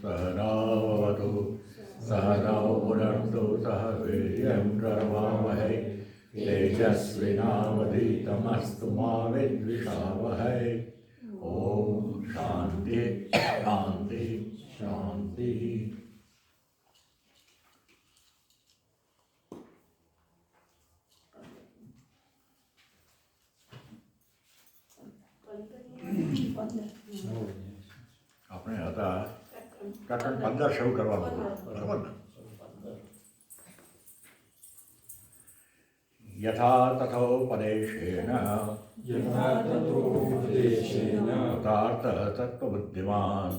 सहनाववतु सहनौ पुनर्तु सह वीर्यं करवावहै तेजस्विनावधीतमस्तु मा विद्विषावहै। ओम शांति शांति शांति। આપણે હતા કાકણ 15 શરૂ કરવાનું બરાબર ને? यथा तथोपदेशेन कृतार्थः सत्त्वबुद्धिमान्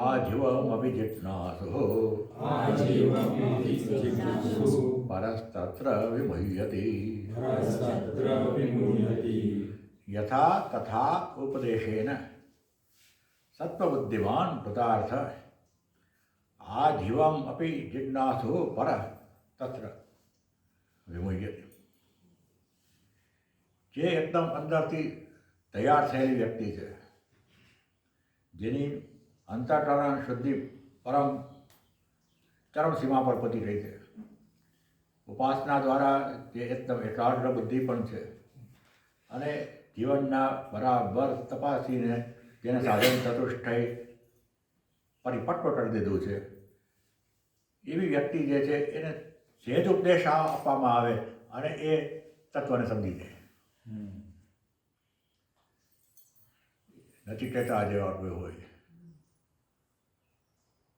आजीवमपि जिज्ञासुः परस्तत्र विमुह्यति। यथा तथा उपदेशेन सत्त्वबुद्धिमान् कृतार्थः आजीवम अपि जिज्ञासु पर तत्र विमुह्यते। જે એકદમ અંદરથી તૈયાર થયેલી વ્યક્તિ છે, જેની અંતઃકરણ શુદ્ધિ ચરમ સીમા પર પહોંચી ગઈ છે, ઉપાસના દ્વારા જે એકદમ એકાગ્ર બુદ્ધિ પણ છે અને જીવનના બરાબર તપાસીને જેને સાધન ચતુષ્ટય પરિપક્વ કરી દીધું છે, એવી વ્યક્તિ જે છે એને જે જ ઉપદેશ આપવામાં આવે અને એ તત્વને સમજી જાય. નચિકેતા જેવા કોઈ હોય,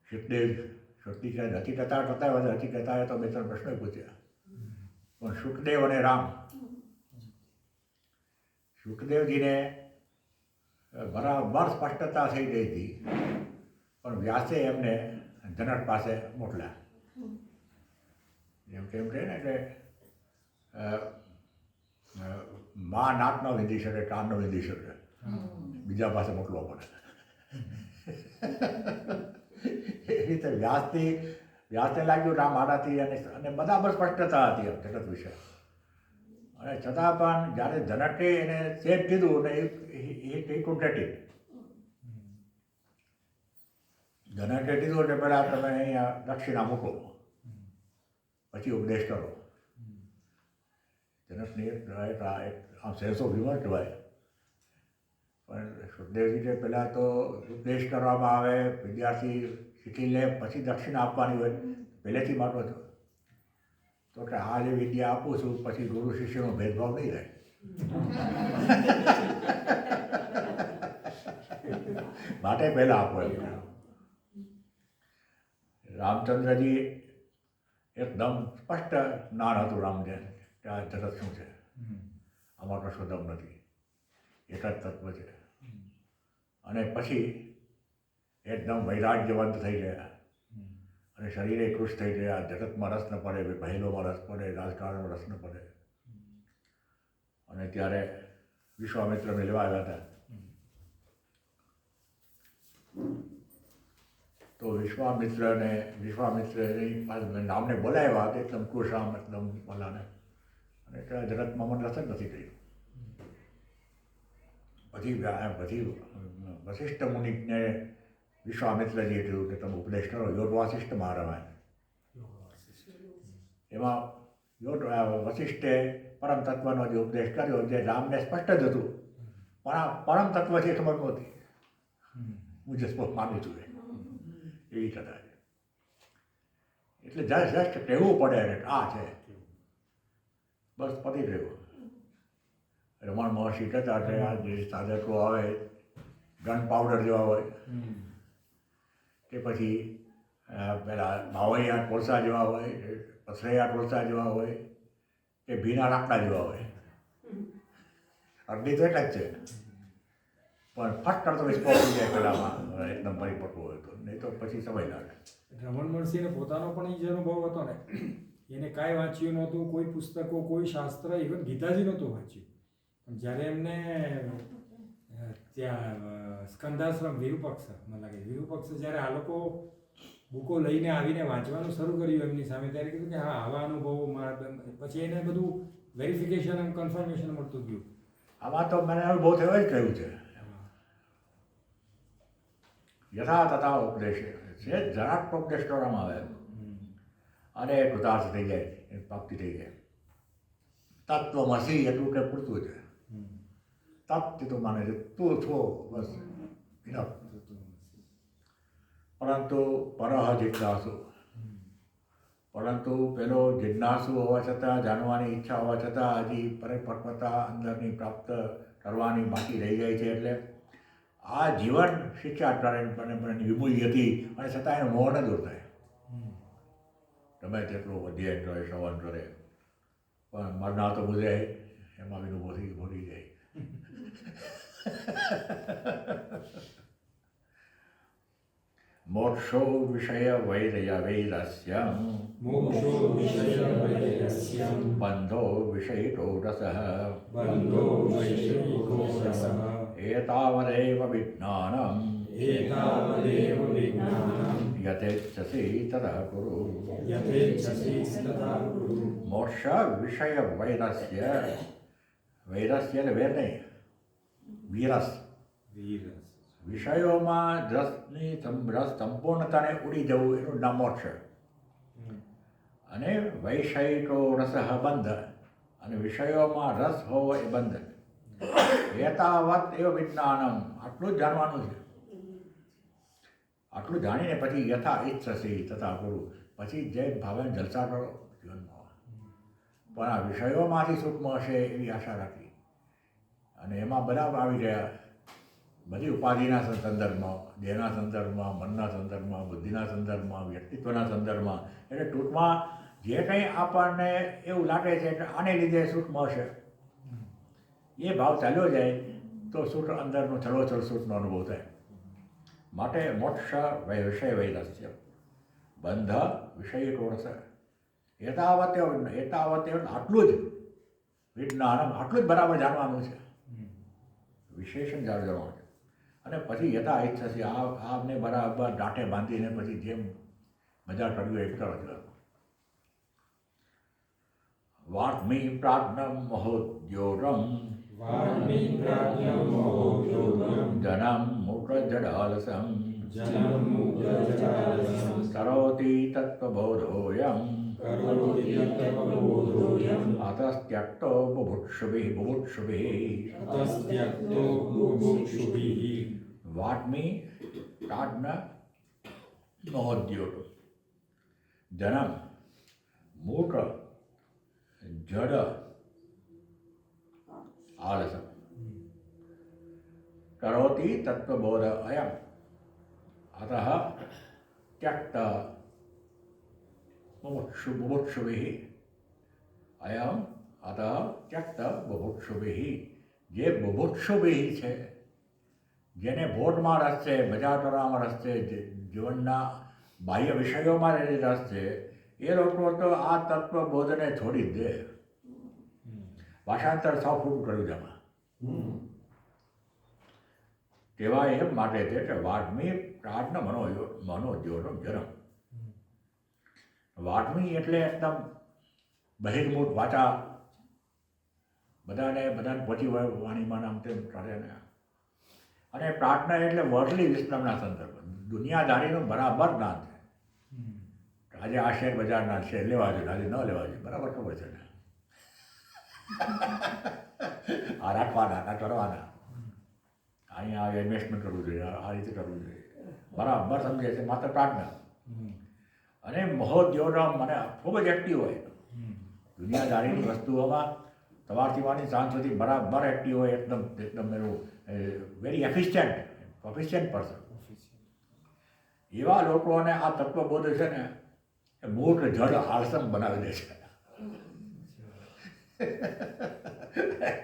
સુખદેવ નચિકેતા કરતા હોય, નચિકેતાએ તો 2-3 પ્રશ્નો પૂછ્યા, પણ સુખદેવ અને રામ, સુખદેવજીને બરાબર સ્પષ્ટતા થઈ ગઈ હતી, પણ વ્યાસે એમને જનક પાસે મોકલ્યા. જેમ કેમ કહે ને કે મા નાક ન વિંધી શકે, કાન ન વિંધી શકે, બીજા પાસે મોકલવો પડે. એ રીતે વ્યાસને લાગ્યું રામ આડાથી અને બરાબર સ્પષ્ટતા હતી જગત વિશે. અને છતાં પણ જ્યારે જનકે એને સેફ કીધું ને એ કુડરેટી જનકે કીધું એટલે પહેલાં તમે અહીંયા દક્ષિણા મૂકો, પછી ઉપદેશ કરો. જનકની આમ સેન્સ ઓફ હ્યુમર કહેવાય. પણ સુખદેવજીને પહેલાં તો ઉપદેશ કરવામાં આવે, વિદ્યાર્થી શીખી લે, પછી દક્ષિણા આપવાની હોય, પહેલેથી માગો છો તો કે આ જે વિદ્યા આપું છું પછી ગુરુ શિષ્યનો ભેદભાવ નહીં રહે. માટે પહેલાં આપો એમ. રામચંદ્રજી એકદમ સ્પષ્ટ જ્ઞાન હતું રામને કે આ જગત શું છે, આમાં કશું દમ નથી, એક જ તત્વ છે. અને પછી એકદમ વૈરાગ્યવંત થઈ ગયા અને શરીરે ખુશ થઈ ગયા. જગતમાં રસ ન પડે, પહેલોમાં રસ પડે, રાજકારણમાં રસ ન પડે. અને ત્યારે વિશ્વામિત્ર મેળવા આવ્યા હતા. તો વિશ્વામિત્રની નામને બોલાવ્યા એકદમ કુશામ એકદમ બોલાને, અને જગતમાં મને રસ જ નથી કર્યું. પછી વશિષ્ઠ મુનિને વિશ્વામિત્રજીએ કીધું કે તમે ઉપદેશ કરો. યોગ વાસિષ્ઠ મહારામાયણ, એમાં વશિષ્ઠે પરમ તત્વનો જે ઉપદેશ કર્યો, જે રામને સ્પષ્ટ જ હતું, પણ આ પરમ તત્વ છે ખબર નહોતી. હું જે માનું છું એવી કથા છે. એટલે જસ્ટ કહેવું પડે ને આ છે, બસ પતી ગયું. રમણ મહર્ષિ કહેતા કે આ જે સાધકો આવે ગન પાવડર જેવા હોય, કે પછી પેલા ભાવૈયા કોળસા જેવા હોય, પથરૈયા કોળસા જેવા હોય, કે ભીના લાકડા જેવા હોય. અગ્નિ તો એક જ છે, પણ ફટ કરતો વિસ્ફોટ થઈ જાય પેલામાં એકદમ પરિપક્વ હોય તો, નહીં તો પછી સમય લાગે. રમણ મહર્ષિને પોતાનો પણ એ જ અનુભવ હતો ને. એને કાંઈ વાંચ્યું નહોતું, કોઈ પુસ્તકો, કોઈ શાસ્ત્ર, ઇવન ગીતાજી નહોતું વાંચ્યું. પણ જ્યારે એમને ત્યાં સ્કંદાશ્રમ વિરુપક્ષ, મને લાગે વિરુપક્ષ, જ્યારે આ લોકો બુકો લઈને આવીને વાંચવાનું શરૂ કર્યું એમની સામે, ત્યારે કીધું કે હા આવા અનુભવો મારા. પછી એને બધું વેરિફિકેશન અને કન્ફર્મેશન મળતું ગયું. આમાં તો મને બહુ થયો જ કહ્યું છે. યથા તથા ઉપદેશ છે, જરાક ઉપદેશ કરવામાં આવે અને એ કૃતાર્થ થઈ જાય, એ પ્રાપ્તિ થઈ જાય. તત્વમસી એટલું કે પૂરતું છે. તત્વ તો માને છે તું છો, બસ ઇનફ. પરંતુ પરહ જિજ્ઞાસુ, પરંતુ પેલો જિજ્ઞાસુ હોવા છતાં, જાણવાની ઈચ્છા હોવા છતાં હજી પરિપક્વતા અંદરની પ્રાપ્ત કરવાની બાકી રહી જાય છે. એટલે આ જીવન શિક્ષાચાર્યની વિમૂહી હતી અને છતાં એનો મોહ ન દૂર થાય. તમે તેટલું અધ્યયન કરે, શ્રવણ કરે, પણ મરના તો મુજે એમાં વિનુભૂતિ ભૂલી જાય. મોક્ષો વિષય વૈરસ્યમ, મોક્ષો વિષય વૈરસ્યમ, બંધો વિષયિકો રસઃ, બંધો વૈષયિકો રસઃ, એતાવદેવ વિજ્ઞાનમ, એતાવદેવ વિજ્ઞાનમ, યથેચ્છસી તતઃ કુરુ. યથેચ્છસી તથા કુરુ. મોક્ષ વિષય વૈરસ્ય, વૈરસ્ય એટલે વેર નહીં, વિરસ. વીરસ. વિષયોમાં રસ સંપૂર્ણતાને ઉડી જવું એનું નામ મોક્ષ. અને વૈષયિકો રસ બંધ, અને વિષયોમાં રસ હોવો એ બંધ. એતાવત એવ વિજ્ઞાનમ, આટલું જ જાણવાનું છે. આટલું જાણીને પછી યથા ઈચ્છસી તથા કુરુ, પછી જે ભાવે જલસા કરો જીવનમાં. પણ આ વિષયોમાંથી સૂક્ષ્મ હશે એવી આશા રાખી, અને એમાં બધા આવી ગયા. બધી ઉપાધિના સંદર્ભમાં, દેહના સંદર્ભમાં, મનના સંદર્ભમાં, બુદ્ધિના સંદર્ભમાં, વ્યક્તિત્વના સંદર્ભમાં. એટલે ટૂંકમાં જે કંઈ આપણને એવું લાગે છે કે આને લીધે સૂક્ષ્મ હશે, એ ભાવ ચાલ્યો જાય તો સૂત્ર અંદરનો છલોછલ સૂટનો અનુભવ થાય. માટે મોક્ષ વિષય વૈરસ્ય, બંધ વિષયિકો રસ, એતાવત આટલું જ વિજ્ઞાન, આટલું જ બરાબર જાણવાનું છે, વિશેષણ જાણવાનું છે. અને પછી યથા ઈચ્છસી, આમને બરાબર દાંઠે બાંધીને પછી જેમ મજા કરવી હોય એ કરો છો. વાગ્મી પ્રાજ્ઞમ મહોદ્યોગમ, વાગ્મી પ્રાજ્ઞમ મહોદ્યોગમ, જનમ મૂઢજડાલસમ, જનમ મૂઢજડાલસમ, કરોતિ તત્વબોધોયમ, કરોતિ તત્વબોધોયમ, અતસ્ત્યક્તો બુભુક્ષુભિઃ. તસ્ત્યક્તો બુભુક્ષુભિઃ. વાગ્મી પ્રાજ્ઞ મહોદ્યોગ, જનમ મૂઢ જડ આલસમ, કરોતિ તત્વબોધ અયમ, અતઃ ત્યક્ત બુભુક્ષુભિઃ. અયમ અતઃ ત્યક્ત બુભુક્ષુભિઃ. જે બુભુક્ષુભિઃ છે, જેને ભોગમાં રસ છે, બજાર કરવામાં રસ છે, જીવનના બાહ્ય વિષયોમાં રસ છે, એ લોકો તો આ તત્વબોધને છોડી જ દે. ભાષાંતર 100 ફૂટ કર્યું છે એમાં. તેવા એમ માટે છે કે વાગ્મી પ્રાજ્ઞ મનોદ્યોગમ જનમ. વાગ્મી એટલે એકદમ બહિર્મુખ વાચા, બધાને પહોંચી વાણીમાં આમ તેમ કરે ને. અને પ્રાર્થના એટલે વર્લ્ડલી વિસ્ડમના સંદર્ભ, દુનિયાદારીનું બરાબર જ્ઞાન છે. આજે આ શેર બજારના શેર લેવા જોઈએ, આજે ન લેવા જોઈએ, બરાબર ખબર છે ને. આ રાખવાના, આ કરવાના, અહીંયા ઇન્વેસ્ટમેન્ટ કરવું જોઈએ, આ રીતે કરવું જોઈએ, બરાબર સમજે છે. માત્ર પ્રાર્થના અને મહોદ્યોગમ, મને ખૂબ જ એક્ટિવ હોય દુનિયાદારીની વસ્તુઓમાં, સવારથી માંડી સાંજ સુધી બરાબર એક્ટિવ હોય, એકદમ એનું વેરી એફિશિયન્ટ પર્સન. એવા લોકોને આ તત્વબોધ છે ને એ મૂળ જડ આળસમ બનાવી દે છે.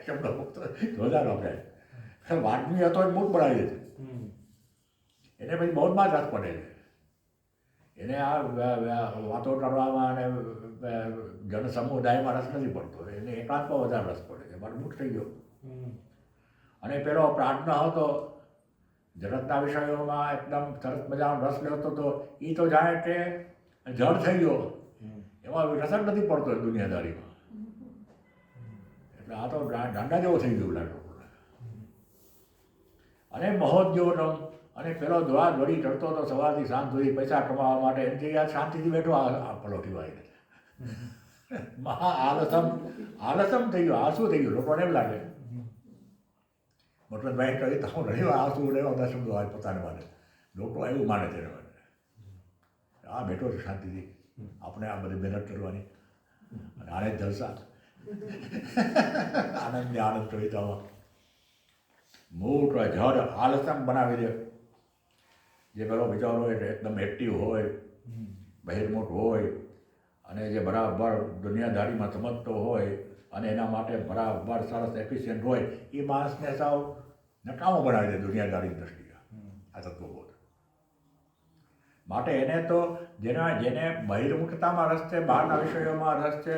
શબ્દ મુક્ત જોરદાર આપણે વાગ્મી હતો એ મૂળ બનાવી દે છે. એને પછી બહુમાં રસ પડે છે. એને આ વાતો કરવામાં અને જન સમુદાયમાં રસ નથી પડતો, એને એકાંતમાં વધારે રસ પડે છે. મારું મૂળ થઈ ગયો. અને પેલો પ્રાજ્ઞ હતો, જગતના વિષયોમાં એકદમ સરસ મજાનો રસ લેતો હતો, એ તો જાણે કે જળ થઈ ગયો, એમાં રસ જ નથી પડતો દુનિયાદારીમાં. એટલે આ તો દાંડા જેવો થઈ ગયું લાગે. અને મહોદ્યોગમ અને પેલો દ્વાર વળી ચડતો હતો સવારથી સાંજ સુધી પૈસા કમાવા માટે એમ જગ્યાએ શાંતિથી બેઠો આ પલોઠી વાળીને મહા આલસમ થઈ ગયો. આ શું થઈ ગયું લોકોને એમ લાગે મોટરભાઈ કહી તો હું રહ્યો આ શું રહ્યો બધા શબ્દો આવે પોતાને માટે લોકો એવું માને તેને માટે આ બેઠો છે શાંતિથી આપણે આ બધી મહેનત કરવાની અને આને જ જલસા આનંદને આનંદ કવિતામાં મોટો જડ આલસમ બનાવી દે. જે પેલો બિચારો હોય એકદમ એક્ટિવ હોય બહિર્મુખ હોય અને જે બરાબર દુનિયાદારીમાં સમજતો હોય અને એના માટે બરાબર સરસ એફિશિયન્ટ હોય એ માણસને સાવ નકામો બનાવી દે દુનિયાદારીની દ્રષ્ટિએ આ તત્વબોધ. માટે એને તો જેને બહિર્મુખતામાં રસ છે, બહારના વિષયોમાં રસ છે,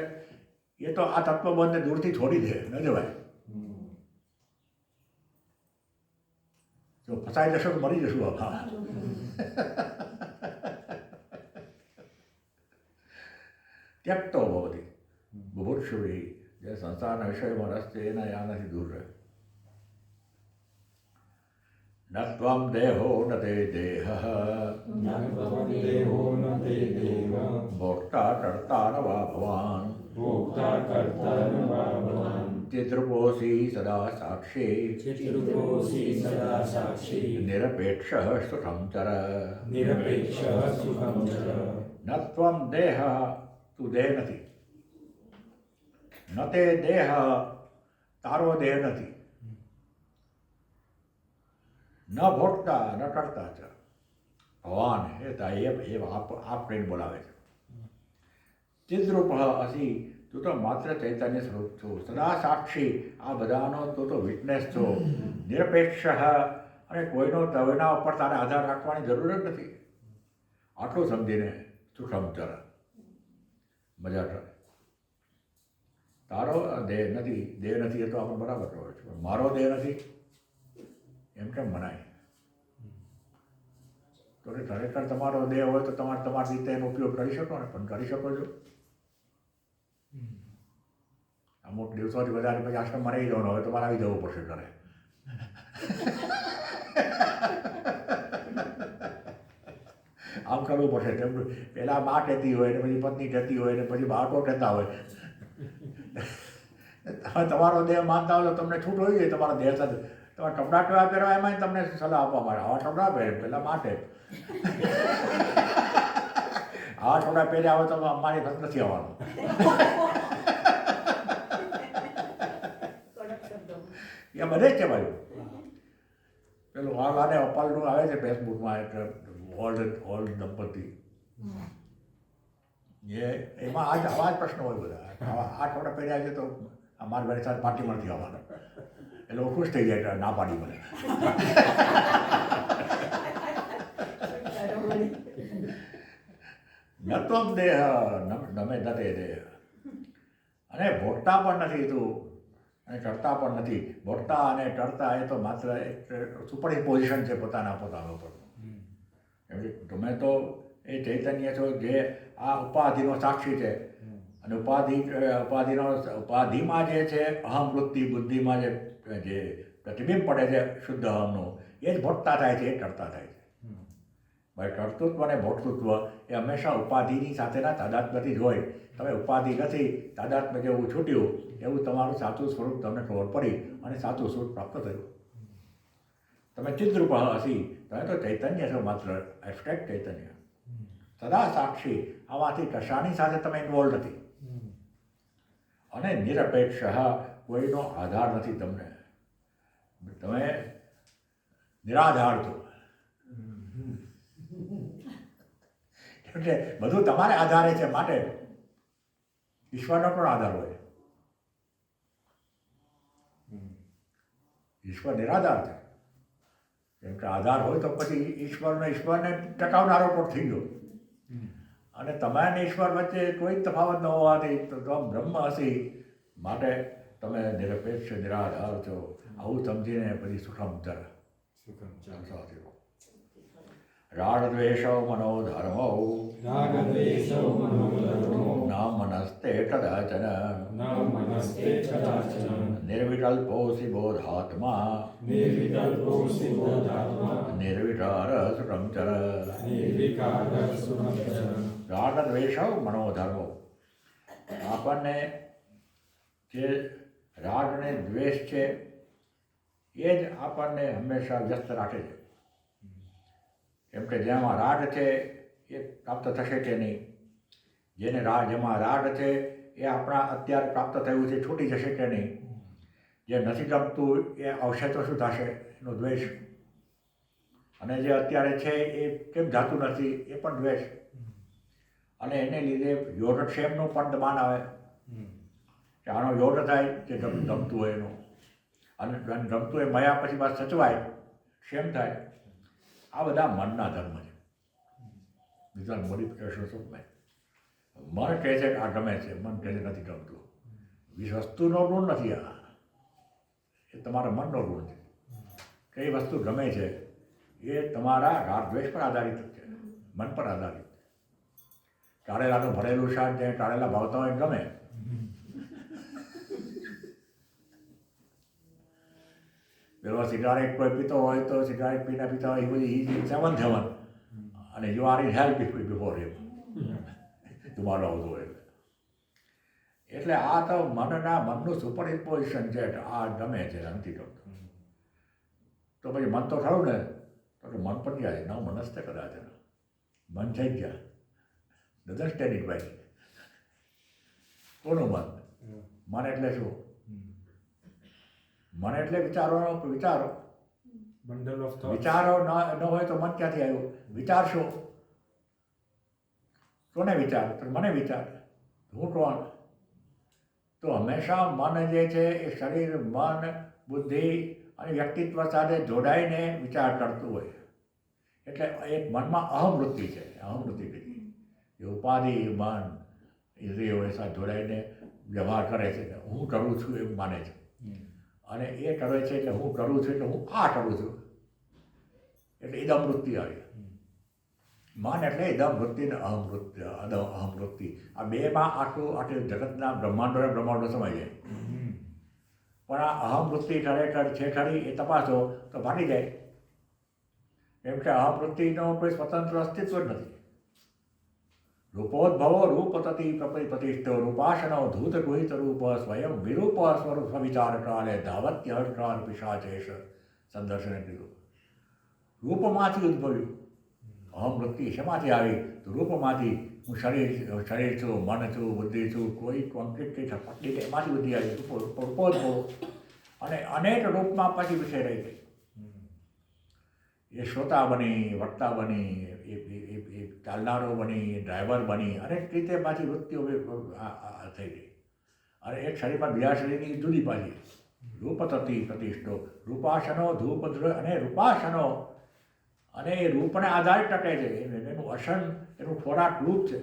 એ તો આ તત્વબોધને દૂરથી છોડી દે ન જવાય. જો ફસાઈ જશો તો મરી જશું આપણા. ત્યક્તો ભવતી બુભુક્ષુભિ. જે સંસારના વિષયોમાં રસ છે એના આનાથી દૂર રહે. ન ત્વમ દેહો ન તે દેહ ભોક્તા કર્તા ન વા ભવાન ચિદ્રૂપોऽસि સદા સાક્ષી નિરપેક્ષઃ સુખં ચર. ન ત્વમ દેહ, તું દેહ નથી. ન તે દેહ, તારો દેહ નથી. ન ભોગતા ન કરતા છે. ભગવાન એ આપ પ્રેમ બોલાવે છે. ચિદ્રૂપ અસી, તું તો માત્ર ચૈતન્ય સ્વરૂપ છો. સદા સાક્ષી, આ બધાનો તું તો વિટનેસ છો. નિરપેક્ષ, અને કોઈનો તવેના ઉપર તારે આધાર રાખવાની જરૂર જ નથી. આટલું સમજીને સુખમ ચર, મજા કરે. તારો દેહ નથી એ તો આપણે બરાબર કહો છો, પણ મારો દેહ નથી એમ કેમ મનાય? તો ખરેખર તમારો દેહ હોય તો તમારી રીતે એનો ઉપયોગ કરી શકો ને, પણ કરી શકો છો. અમુક દિવસોથી વધારે પછી આશ્રમમાં રહી જવાનું હોય તો મારે આવી જવું પડશે ઘરે. આમ કરવું પડશે. તેમ પહેલાં મા કહેતી હોય ને પછી પત્ની કહેતી હોય ને પછી બાળકો કહેતા હોય. તમે તમારો દેહ માનતા હોય તો તમને છૂટ હોવી જોઈએ તમારા દેહ સાથે. તમારે કપડાં કેવા પહેરવા એમાં તમને સલાહ આપવા માટે આવા કપડાં પહેરે પહેલાં માટે આવા કપડાં પહેર્યા હોય તો અમારી ઘર નથી આવવાનું. એ બધે જ કહેવાયું. પેલું વાળવાને અપાલનું આવે છે ફેસબુકમાં એક ઓલ્ડ દંપતી, એમાં આવા જ પ્રશ્નો હોય બધા. આ કપડાં પહેર્યા છે તો અમારી ઘરે સાથે પાર્ટીમાં નથી આવવાના. એટલે હું ખુશ થઈ જાય ના પાડી મને. ન તો દેહ નમે ન તે દેહ. અને ભોગતા પણ નથી તું અને કરતા પણ નથી. ભોગતા અને કરતા એ તો માત્ર એક સુપર પોઝિશન છે પોતાના પર. તમે તો એ ચૈતન્ય છો જે આ ઉપાધિનો સાક્ષી છે. અને ઉપાધિમાં જે છે અહમ વૃત્તિ બુદ્ધિમાં જે પ્રતિબિંબ પડે છે શુદ્ધ અહમનું, એ જ ભોગતા થાય છે, એ કરતા થાય છે. ભાઈ કર્તૃત્વ અને ભોક્તૃત્વ એ હંમેશા ઉપાધિની સાથેના તાદાત્મ્યથી જ હોય. તમે ઉપાધિ નથી, તાદાત્મ્ય જેવું છૂટ્યું, એવું તમારું સાચું સ્વરૂપ તમને ખબર પડી અને સાચું સ્વરૂપ પ્રાપ્ત થયું. તમે ચિદ્રૂપ હસી, તમે તો ચૈતન્ય છો, માત્ર એબસ્ટ્રેક્ટ ચૈતન્ય. સદા સાક્ષી, આમાંથી કશાની સાથે તમે ઇન્વોલ્વ નથી. અને નિરપેક્ષ, કોઈનો આધાર નથી તમને. તમે નિરાધાર છો. એટલે બધું તમારે આધારે છે. માટે ઈશ્વરનો પણ આધાર હોય. ઈશ્વર નિરાધાર છે. કેમ કે આધાર હોય તો પછી ઈશ્વરને ટકાવનારો પણ થઈ ગયો. અને તમે અને ઈશ્વર વચ્ચે કોઈ તફાવત ન હોવાથી તો બ્રહ્મ હસી, માટે તમે નિરપેક્ષ નિરાધાર છો. આવું સમજીને પછી સુખમ ચર. રાગદ્વેષો મનોધર્મો રાગદ્વેષો મનોધર્મો ન મનસ્તે કદાચન ન મનસ્તે કદાચન નિર્વિકલ્પોऽસि બોધાત્મા નિર્વિકલ્પોऽસि બોધાત્મા નિર્વિકાર સુખમ ચર નિર્વિકાર સુખમ ચર રાગદ્વેષો મનોધર્મો. આપણને જે રાગ અને દ્વેષ છે એ જ આપણને હંમેશા વ્યસ્ત રાખે છે. કેમ કે જેમાં રાગ છે એ પ્રાપ્ત થશે કે નહીં, જેમાં રાગ છે એ આપણા અત્યારે પ્રાપ્ત થયું છે છૂટી જશે કે નહીં, જે નથી ગમતું એ આવશે તો શું થશે, એનો દ્વેષ. અને જે અત્યારે છે એ કેમ જાતું નથી એ પણ દ્વેષ. અને એને લીધે યોગક્ષેમનું પણ દબાણ આવે કે આનો યોગ થાય જે ગમતું હોય એનું, અને ગમતું હોય મયા પછી વાત સચવાય, ક્ષેમ થાય. આ બધા મનના ધર્મ છે. બીજા મોડિફિકેશન શું ભાઈ, મન કહે છે કે આ ગમે છે, મન કહે છે નથી ગમતું. વસ્તુનો ગુણ નથી આ, એ તમારા મનનો ગુણ છે. કઈ વસ્તુ ગમે છે એ તમારા રાગ દ્વેષ પર આધારિત છે, મન પર આધારિત. ટાળેલાનું ભરેલું શાક જે ટાળેલા ભાવતા હોય ગમે. પેલો સિગારેટ કોઈ પીતો હોય તો સિગારેટ પીના પીતા હોય એ બધી સેવન અને you are in help before him તમારો આવતો હોય. એટલે આ તો મનનું સુપર ઇમ્પોઝિશન છે. આ ગમે છે નથી ગમતું તો પછી મન તો ખરું ને, તો મન પણ જાય ન મનસ્તે કદાચ મન થઈ ગયા ડઝન્ટ સ્ટેન્ડ ઇટ બાય. કોનું મન? મન એટલે શું? મન એટલે વિચારો. Bundle of thoughts. વિચારો ન હોય તો મન ક્યાંથી આવ્યું? વિચાર શું? કોને વિચાર? તો મને વિચાર. હું કોણ? તો હંમેશા મન જે છે એ શરીર, મન, બુદ્ધિ અને વ્યક્તિત્વ સાથે જોડાઈને વિચાર કરતું હોય. એટલે એક મનમાં અહમવૃત્તિ છે. અહમવૃત્તિ કીધી એ ઉપાધિ મન ઇન્દ્રિયો સાથે જોડાઈને વ્યવહાર કરે છે. હું કરું છું એવું માને છે. અને એ કરે છે એટલે હું કરું છું એટલે હું આ કરું છું, એટલે ઇદમવૃત્તિ આવી. મન એટલે ઇદમવૃત્તિ ને અહમવૃત્તિ. આ બેમાં આટલું જગતના બ્રહ્માંડો સમાઈ જાય. પણ આ અહમવૃત્તિ ખરેખર છે ખરી એ તપાસો તો ભાગી જાય. કેમ કે અહમવૃત્તિનો કોઈ સ્વતંત્ર અસ્તિત્વ જ નથી. રૂપોદ્ભવો રૂપતતિ પ્રતિષ્ઠો રૂપાશનો ધૂત ગુહિત રૂપ સ્વયં વિરૂપ સ્વરૂપ વિચાર કાલે ધાવત્ય હરકાર પિશાચેશ. સંદર્શને કીધું રૂપમાંથી ઉદ્ભવ્યું. અહમવૃત્તિ શેમાંથી આવી? તો રૂપમાંથી. હું શરીર છું, મન છું, બુદ્ધિ છું, કોઈ કોન્ક્રીટ કંઈ પટલી કે એમાંથી બુદ્ધિ આવી. રૂપોદ્ભવો અને અનેક રૂપમાં પછી વિષય રહી ગઈ. એ શ્રોતા બની, વક્તા બની, એ ચાલનારો બની, ડ્રાઈવર બની, અનેક રીતે પાછી વૃત્તિઓ થઈ ગઈ. અને એક શરીરમાં બીજા શરીરની જુદી પાછી. રૂપતતિ પ્રતિષ્ઠો રૂપાસનો ધૂપદ્ર અને રૂપાસનો. અને એ રૂપને આધારે ટકે છે. એનું અસન, એનું ખોરાક રૂપ છે.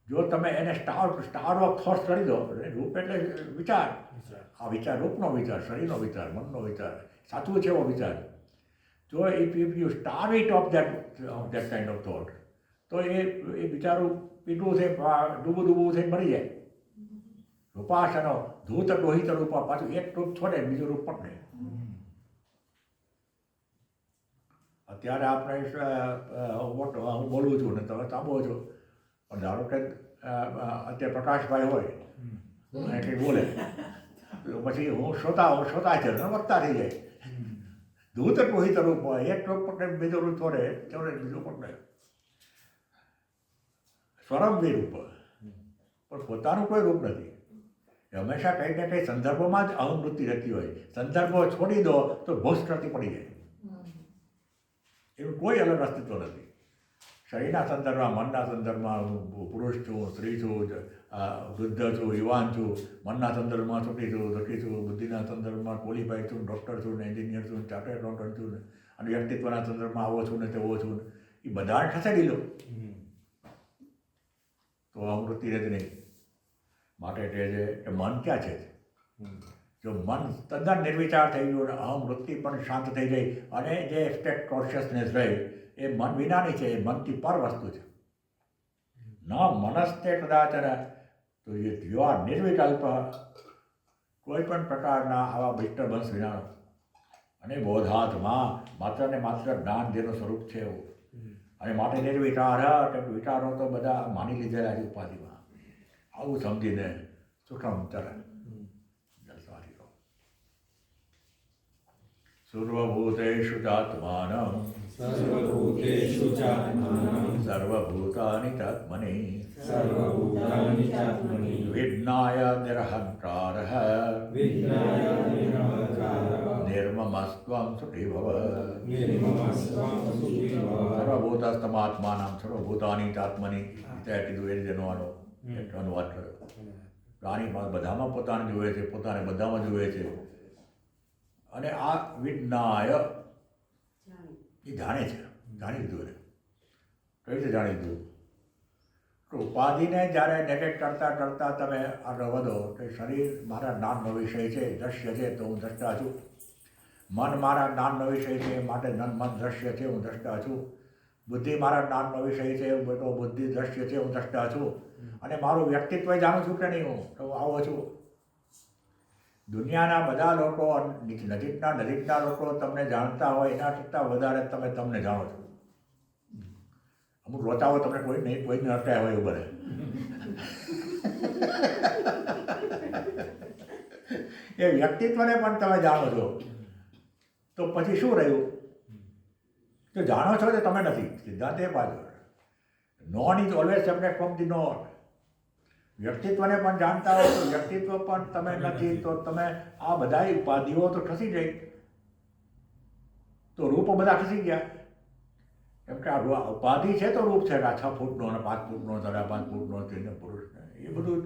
જો તમે એને સ્ટાર ઓફ થોટ્સ કરી દો, રૂપ એટલે વિચાર. આ વિચાર રૂપનો વિચાર, શરીરનો વિચાર, મનનો વિચાર, સાચું છે એવો વિચાર. જો if you starve it of that kind of thought, તો એ બિચારું પીટું છે, ડૂબું થઈને મરી જાય. રૂપાસનો ધૂત રોહિત રૂપા. પાછું એક રૂપ છોડે બીજું રૂપ પણ નહીં. અત્યારે આપણે હું બોલું છું ને તમે સાંભળો છો, પણ ધારો કે અત્યારે પ્રકાશભાઈ હોય અને કંઈ બોલે તો પછી હું શ્રોતા છે વક્તા થઈ જાય. ધૂત રોહિત રૂપ હોય, એક રૂપ પકડે બીજો રૂપ છોડે બીજું પકડે. સ્વરમવી રૂપ પણ પોતાનું કોઈ રૂપ નથી. હંમેશા કંઈક ને કંઈ સંદર્ભમાં જ અહમવૃત્તિ રહેતી હોય. સંદર્ભો છોડી દો તો ભોસ્કૃતિ પડી જાય. એવું કોઈ અલગ અસ્તિત્વ નથી. શરીરના સંદર્ભમાં, મનના સંદર્ભમાં હું પુરુષ છું, સ્ત્રી છું, વૃદ્ધ છું, યુવાન છું. મનના સંદર્ભમાં છોકરી છું, દુઃખી છું. બુદ્ધિના સંદર્ભમાં ક્વોલિફાઈડ છું, ડૉક્ટર છું, એન્જિનિયર છું, ચાર્ટર્ડ એકાઉન્ટન્ટ છું. અને વ્યક્તિત્વના સંદર્ભમાં આવો છું ને તેવો છું. એ બધાને ખસેડી લો તો અમૃતિ રહે જ નહીં. માટે કહે છે કે મન ક્યાં છે? જો મન તદ્દન નિર્વિચાર થઈ ગયું અને અહમ વૃત્તિ પણ શાંત થઈ ગઈ અને જે સ્ટેટ કોન્શિયસનેસ રહી એ મન વિનાની છે, એ મનથી પર વસ્તુ છે. ન મનસ્તે કદાચન, તો યુ આર નિર્વિકલ્પ, કોઈ પણ પ્રકારના આવા ડિસ્ટર્બન્સ વિનાનો. અને બોધાત્મા, માત્ર ને માત્ર જ્ઞાન જેનું સ્વરૂપ છે એવું. અને માટે નિર્વિચાર, વિચારો તો બધા માની લીધેલા છે ઉપાધિમાં. આવું સમજીને સુખમ ચરે જલસાથી રહો. સર્વભૂતેષુ ચાત્માનં સર્વભૂતેષુ ચાત્માનં સર્વભૂતાનિ ચાત્મનિ સર્વભૂતાનિ ચાત્મનિ વિજ્ઞાય નિરહંકારઃ વિજ્ઞાય નિરહંકારઃ નિર્મમસ્ત્વં સુખી ભવ. નિર્મમસ્ત્વં સુખી ભવ. સર્વભૂતસ્તમાત્માનં સર્વભૂતાનિ ચાત્મનિ ત્યાં કીધું એ રીતે અનુવાદ કર્યો. પ્રાણી બધામાં પોતાને જુએ છે, પોતાને બધામાં જુએ છે. અને આ વિજ્ઞાય એ જાણે છે, જાણી લીધું એને. કઈ રીતે જાણી લીધું? તો ઉપાધિને જ્યારે નેગેટ કરતાં કરતાં તમે આગળ વધો કે શરીર મારા જ્ઞાનનો વિષય છે, દ્રશ્ય છે તો હું દ્રષ્ટા છું. મન મારા જ્ઞાનનો વિષય છે માટે મન દ્રશ્ય છે, હું દ્રષ્ટા છું. બુદ્ધિ મારા જ્ઞાનનો વિષય છે, તો બુદ્ધિ દ્રશ્ય છે, હું દ્રષ્ટા છું. અને મારું વ્યક્તિત્વ જાણું છું કે નહીં, હું તો આવો છું. દુનિયાના બધા લોકો, નજીકના લોકો તમને જાણતા હોય એના કરતાં વધારે તમે તમને જાણો છો. અમુક લોચાઓ તમને કોઈને અટકાય હોય એવું બને. એ વ્યક્તિત્વને પણ તમે જાણો છો. તો પછી શું રહ્યું? તો જાણો છો કે તમે નથી. સિદ્ધાંત એ પાછો known is always separate from the known. વ્યક્તિત્વને પણ જાણતા હો તો વ્યક્તિત્વ પણ તમે નથી, તો તમે આ બધા ઉપાધિઓ તો ખસી ગઈ. તો રૂપ બધા ખસી ગયા. કેમ કે આ ઉપાધિ છે તો રૂપ છે, 6 ફૂટનો અને 5 ફૂટનો, 5.5 ફૂટનો, 3 પુરુષ, એ બધું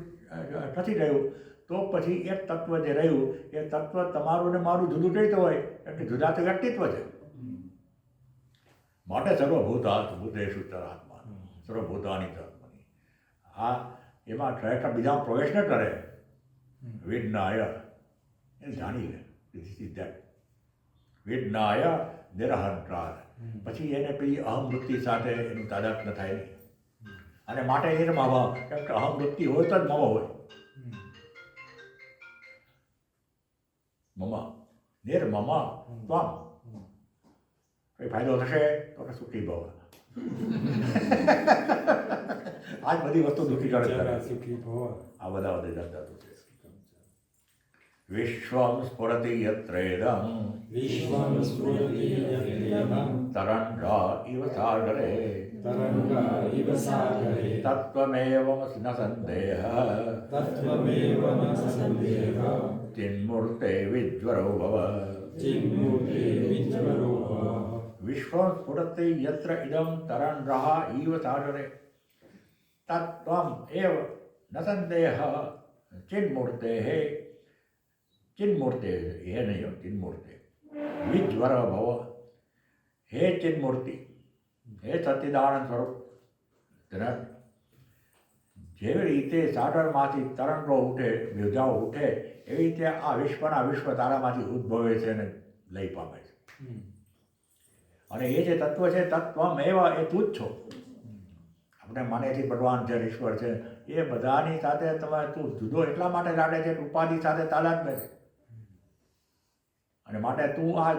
ખસી ગયું. તો પછી એક તત્વ જે રહ્યું એ તત્વ તમારું ને મારું જુદું કઈ રીતે હોય? એટલે જુદા તો વ્યક્તિત્વ છે. માટે સર્વભૂતેષુ ચાત્માનં સર્વભૂતાનિ ચાત્મનિ. આ એમાં ખરેખર બીજા પ્રવેશ ન કરે. વિજ્ઞાય એ જાણી લે. વિજ્ઞાય નિરહંકાર. પછી એને પેલી અહમવૃત્તિ સાથે એનું તાદાત્મ્ય ન થાય નહીં. અને માટે નિર્મમ, કેમ કે અહમવૃત્તિ હોય તો જ મમ હોય. મમ નિર્મમ ત્વમ. કઈ ફાયદો થશે તો કે સુખી ભવ. આજ બધી વસ્તુ દુઃખી કરે છે. સુખી ભવ. આ બધા જતા છે. વિશ્વમ સ્ફુરતિ યત્રેદં વિશ્વં સ્ફુરતિ યત્રેદં તરંગા ઇવ સાગરે તરંગા ઇવ સાગરે તત્વમેવ ન સંદેહ તત્વમેવ ન સંદેહ ચિન્મૂર્તે વિજ્વરો ભવ. ચિન્મૂર્તે વિજ્વરો ભવ. વિશ્વમ સ્ફુરતિ યત્ર ઇદં તરંગા ઇવ સાગરે તત્વમ એવ ન સંદેહ ચિન્મૂર્તે. ચિન્મૂર્તે હે નહીં, ચિન્મૂર્તે વિજ્વર ભવ. હે ચિન્મૂર્તિ, હે સચ્ચિદાનંદ સ્વરૂપ. જેવી રીતે સાગરમાંથી તરંગો ઉઠે, વિજાઓ ઉઠે, એવી રીતે આ વિશ્વ તારામાંથી ઉદ્ભવે છે અને લઈ પામે છે. અને એ જે તત્વ છે તત્વમ એવા, એ તું જ છો. આપણે માને છે ભગવાન છે, ઈશ્વર છે, એ બધાની સાથે તમે તું જુદો એટલા માટે લાગે છે કે ઉપાધિ સાથે તાદાત્મ્ય છે. અને માટે તું આ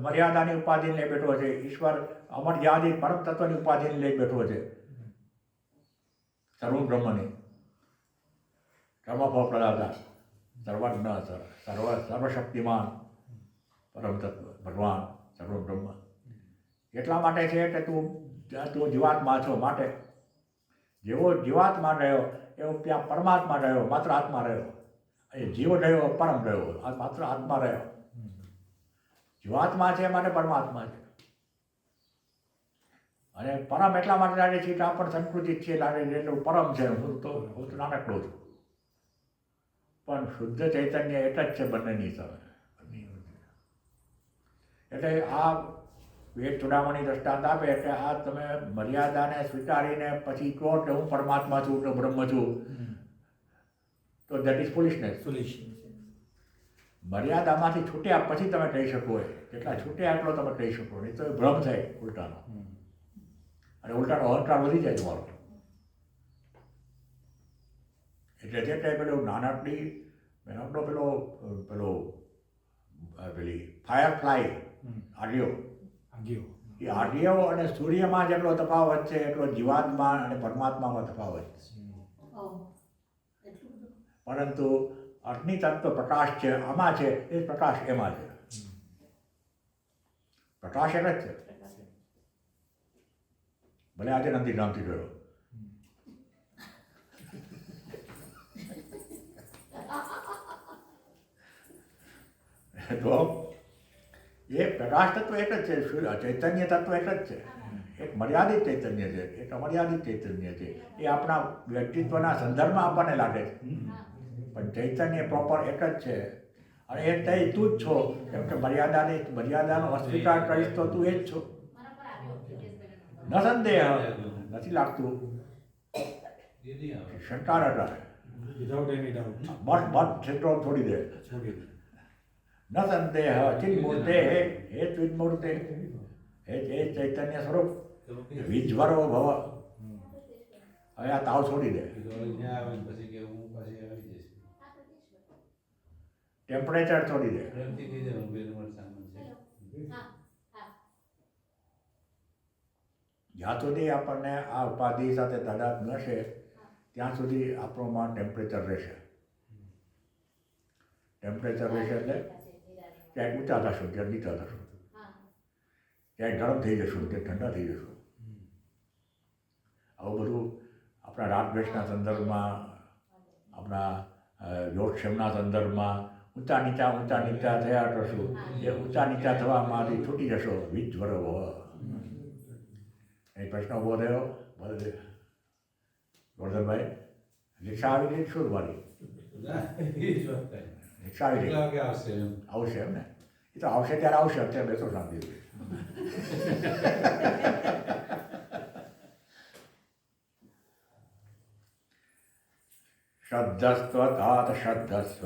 મર્યાદાની ઉપાધિને લઈ બેઠો છે. ઈશ્વર અમર્યાદિત પરમ તત્વની ઉપાધિને લઈ બેઠો છે. સર્વ બ્રહ્મની કર્મફળ પ્રદાતા, સર્વજ્ઞ, સર્વશક્તિમાન પરમ તત્વ ભગવાન સર્વ બ્રહ્મ. એટલા માટે છે કે તું જીવાત્મા છો. માટે જેવો જીવાત્મા રહ્યો એવો ત્યાં પરમાત્મા રહ્યો, માત્ર આત્મા રહ્યો. એ જીવ રહ્યો, પરમ રહ્યો, આ માત્ર આત્મા રહ્યો. જીવાત્મા છે માટે પરમાત્મા છે. અને પરમ એટલા માટે લાગે છે કે આ પણ સંકુચિત છે, લાગે છે એટલે પરમ છે. હું તો નાનકડો છું. પણ શુદ્ધ ચૈતન્ય એક જ છે બંનેની સામે. એટલે આ વેદ ચૂડામણી દ્રષ્ટાંત આપે કે આ તમે મર્યાદાને સ્વીકારીને પછી કહો કે હું પરમાત્મા છું, કે બ્રહ્મ છું, તો દેટ ઇઝ ફુલિશનેસ. મર્યાદામાંથી છૂટ્યા પછી તમે કહી શકો કેટલા છૂટ્યા એટલો તમે કહી શકો, નહીં તો એ ભ્રમ થાય ઉલટાનો, અને ઉલટાનો અહંકાર વધી જાય તમારો. એટલે જે કંઈ પેલું નાનકડી નાનકડો પેલો પેલી ફાયરફ્લાય આડિયો, એ આડિયો અને સૂર્યમાં જેટલો તફાવત છે એટલો જીવાત્મા અને પરમાત્મામાં તફાવત છે. પરંતુ અગ્નિ તત્વ પ્રકાશ છે આમાં છે, એ પ્રકાશ એમાં છે. પ્રકાશ એક જ છે, ભલે આજે નંદીગ્રામથી ગયો. તો એ પ્રકાશ તત્વ એક જ છે, ચૈતન્ય તત્વ એક જ છે. એક મર્યાદિત ચૈતન્ય છે, એક અમર્યાદિત ચૈતન્ય છે. એ આપણા વ્યક્તિત્વના સંદર્ભમાં આપણને લાગે છે, પણ ચૈતન્ય પ્રોપર એક જ છે. અને એ તે તું જ છો, કેમ કે મર્યાદાનો અસ્વીકાર કરીશ તો તું એ જ છો. ન સંદેહ નથી લાગતું, શંકા ન કરે, મત સિન્ડ્રોમ છોડી દે. ન સંદેહ ચિન્મૂર્તે હે ત્વિન્મૂર્તે, હે ચૈતન્ય સ્વરૂપ વિજ્વરો ભવ. હવે આ તાવ છોડી દે, ટેમ્પરેચર છોડી દે. જ્યાં સુધી આપણને આ ઉપાધિ સાથે તાદાદ ન છે ત્યાં સુધી આપણોમાં ટેમ્પરેચર રહેશે. ટેમ્પરેચર રહેશે એટલે ક્યાંક ઊંચા થશું, ક્યાંક નીચા થશું, ક્યાંક ગરમ થઈ જશું, ક્યાંક ઠંડા થઈ જશું. આવું બધું આપણા રાગદ્વેષના સંદર્ભમાં, આપણા યોગક્ષેમના સંદર્ભમાં ઊંચા નીચા થયા કરશું. એ ઊંચા નીચા થવામાંથી છૂટી જશો. વીજ ભરવો એ પ્રશ્ન ઊભો થયો. ગોરધનભાઈ, રિક્ષા આવી ગઈ શું મારી? રિક્ષા આવી ગઈ, આવશે એમ ને? એ તો આવશે ત્યારે આવશે, અત્યારે બેસો શાંતિ. શ્રદ્ધસ્ત્વતાત શ્રદ્ધસ્વ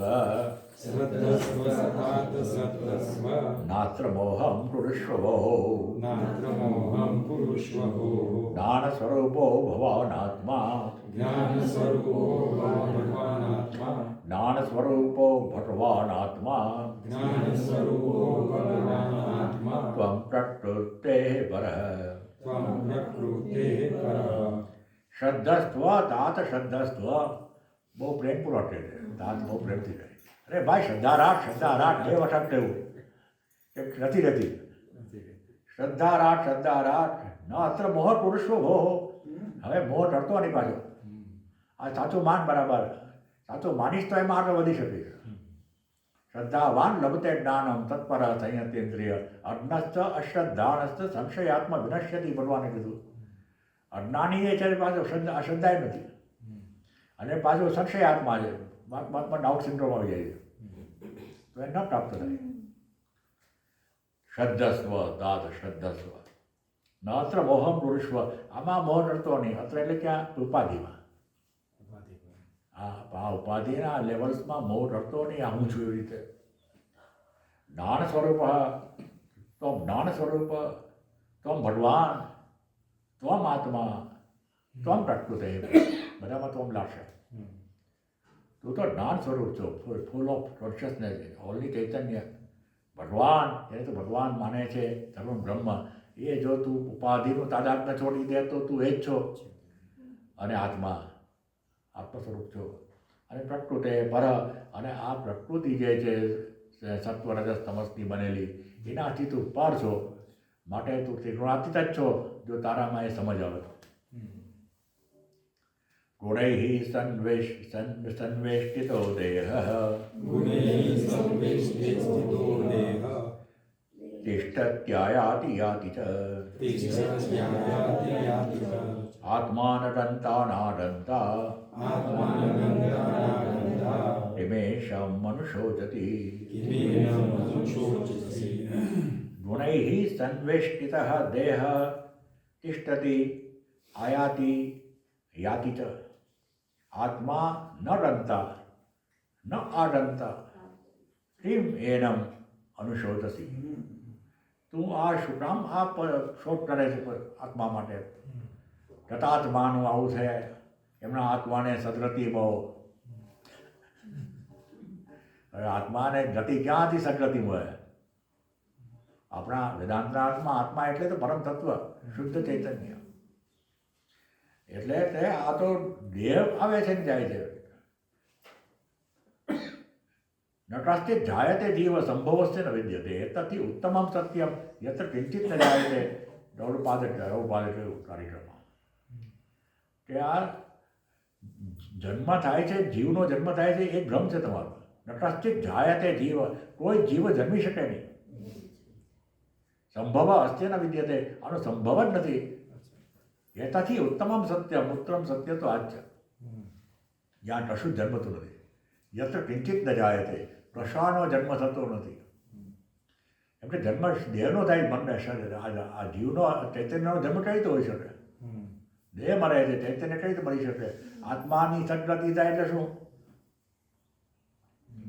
નાત્ર મોહં પુરુષવો જ્ઞાન સ્વરૂપો ભવાનાત્મા જ્ઞાન સ્વરૂપો ભગવાનાત્મા ત્વં પ્રકૃતે પરઃ. શ્રદ્ધસ્ત્વ તાત શ્રદ્ધસ્ત્વ બહુ પ્રેમપૂર્વક કહે છે. દાંત બહુ પ્રેમથી કહે. અરે ભાઈ શ્રદ્ધા રાખ 2 વખત કહેવું કે નથી રહેતી. શ્રદ્ધા રાખ ન અત્ર મોહ પુરુષો ભો. હવે મોહ ડરતો નહીં પાછો. આ સાચું માન બરાબર, સાચું માનીશ તો એમાં આગળ વધી શકે. શ્રદ્ધાવાન લભતે જ્ઞાનમ તત્પર સંયતેન્દ્રિય અજ્ઞસ્ત અશ્રદ્ધાનસ્ત સંશયાત્મ વિનશ્યતિ. ભગવાને કીધું અજ્ઞાની એ છે પાછો અશ્રદ્ધા નથી, અને પાછું સંશયાત્મા છે, વાતમાં ડાઉટ સિન્ડ્રોમ આવી જાય છે, તો એ ન પ્રાપ્ત થાય. શ્રદ્ધસ્વ દાત શ્રદ્ધસ્વ નત્ર મોહમ પુરુષવ. આમાં મોહ ડરતો નહીં. અત્ર એટલે ક્યાં? ઉપાધિમાં. આ ઉપાધિના લેવલ્સમાં મોહ ડરતો નહીં. આ હું છું એવી રીતે. જ્ઞાન સ્વરૂપ ત્વમ ભગવાન ત્વમ આત્મા ત્વમ પ્રકૃતિ. બધામાં ત્વમ લાગશે. તું તો જ્ઞાન સ્વરૂપ છો, ફૂલ ઓફ કોન્શિયસનેસ, ઓનલી ચૈતન્ય. ભગવાન એને તો ભગવાન માને છે, સર્વ બ્રહ્મ. એ જો તું ઉપાધિનું તાદાત્મ્ય છોડી દે તો તું એ જ છો. અને આત્મા સ્વરૂપ છો. અને પ્રકૃતિ પર. અને આ પ્રકૃતિ જે છે સત્વ રજસ તમસની બનેલી, એનાથી તું પર છો. માટે તું ત્રિગુણાતીત જ છો, જો તારામાં એ સમજ આવે. ગુણૈઃ સંવેષ્ટિતો દેહ તિષ્ઠત્યાયાતિ યાતિ ચ આત્માનદંતાનાદંતા ઇમેષં મનુષોચતિ. ગુણૈઃ સંવેષ્ટિતઃ દેહ તિષ્ઠતિ આયાતિ યાતિ ચ. આત્મા ન દંતા ન આદંતા. કિમ એનમ અનુશોચસી, તું આ શું કામ આ શોધ કરે છે આત્મા માટે? ગતાત્માનું આવું છે, એમના આત્માને સદગતિ બહુ. હવે આત્માને ગતિ ક્યાંથી સદગતિ મળે? આપણા વેદાંતના અર્થમાં આત્મા એટલે તો પરમ તત્વ, શુદ્ધ ચૈતન્ય. એટલે તે આ તો દેહ આવે છે ને જાય છે. નટાસ્તે જાયતે જીવ સંભવસ્ય ન વિદ્યતે એતથી ઉત્તમમ સત્યમ યત્ર કિંચિત ન જાયતે. ગૌડપાદ કાર્યક્રમમાં કે આ જન્મ થાય છે, જીવનો જન્મ થાય છે, એ ભ્રમ છે તમારો. નટાસ્તે જાયતે જીવ, કોઈ જીવ જન્મી શકે નહીં. સંભવ અસ્ય ન વિદ્યતે, આનો સંભવ જ નથી. એતાથી ઉત્તમમ સત્યમ, ઉત્તમ સત્ય તો આ જ છે જ્યાં કશું જન્મતું નથી. યત્ર કિંચિત ન જાયતે, કશાનો જન્મ થતો નથી. એમ કે જન્મ દેહનો થાય, મનને શરીર, આ જીવનો ચૈતન્યનો જન્મ કઈ રીતે હોઈ શકે? દેહ મરે છે, ચૈતન્ય કઈ રીતે મળી શકે? આત્માની સદગતિ થાય એટલે શું?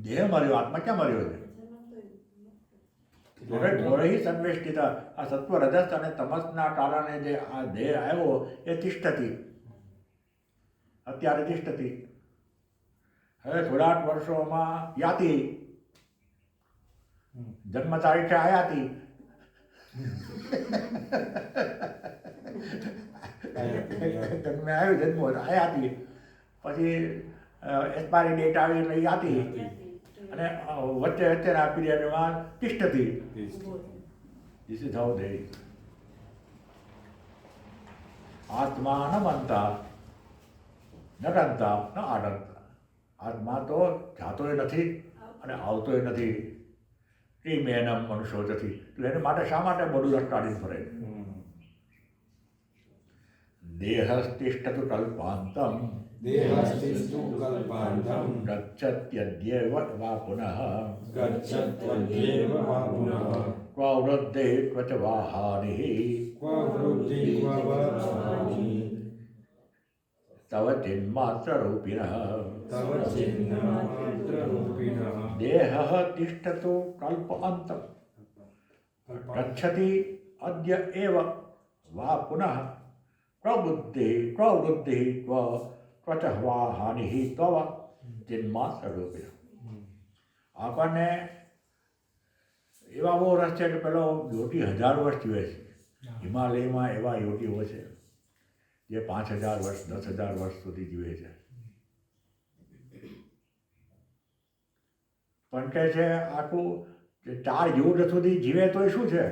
દેહ મર્યો, આત્મા ક્યાં મર્યો છે? ઘોરે સંવેષ્ટિત, આ સત્વ રજસ અને તમસના કારણે જે આ દેહ આવ્યો એ તિષ્ઠતી, અત્યારે તિષ્ઠતી. હવે થોડાક વર્ષોમાં યાતિ, જન્મ તારીખે આયાતી. જન્મ આવ્યું, જન્મ આયાતી, પછી એક્સપાયરી ડેટ આવી એટલે યાતી, અને વચ્ચે વચ્ચેના પીરિયડમાં તિષ્ઠતી. ધીસ ઇઝ હાઉ દે આત્મા ન મનતા ન ટનતા ન આડંતા. આત્મા તો જાતોય નથી અને આવતોય નથી. કિમ એનમ અનુશોચતી, એટલે એને માટે શા માટે બધું લટકાડીને ફરે? દેહસ્તિષ્ઠતુ કલ્પાંતમ, દેહસ્તિષ્ઠતુ કલ્પાંતમ, ગચ્છત્યદ્યૈવ વા પુનઃ, ગચ્છત્યદ્યૈવ વા પુનઃ, ક્વ વૃદ્ધિ ક્વ ચ વા હાનિઃ, ક્વ વૃદ્ધિ ક્વ વા હાનિઃ, તવ ચિન્માત્ર રૂપિણઃ, તવ ચિન્માત્ર રૂપિણઃ. દેહઃ તિષ્ઠતુ કલ્પાંતમ, ગચ્છતિ અદ્ય એવ વા પુનઃ, ક્વ વૃદ્ધિ ક્વ ચ વા હાનિઃ, તવ ચિન્માત્ર રૂપિણઃ. આપણને એવા બહુ રસ છે કે પેલો યોગી 1000 વર્ષ જીવે છે. હિમાલયમાં એવા યોગીઓ છે જે 5000 વર્ષ 10,000 વર્ષ સુધી જીવે છે. પણ કહે છે આખું 4 યુગ સુધી જીવે તો એ શું છે?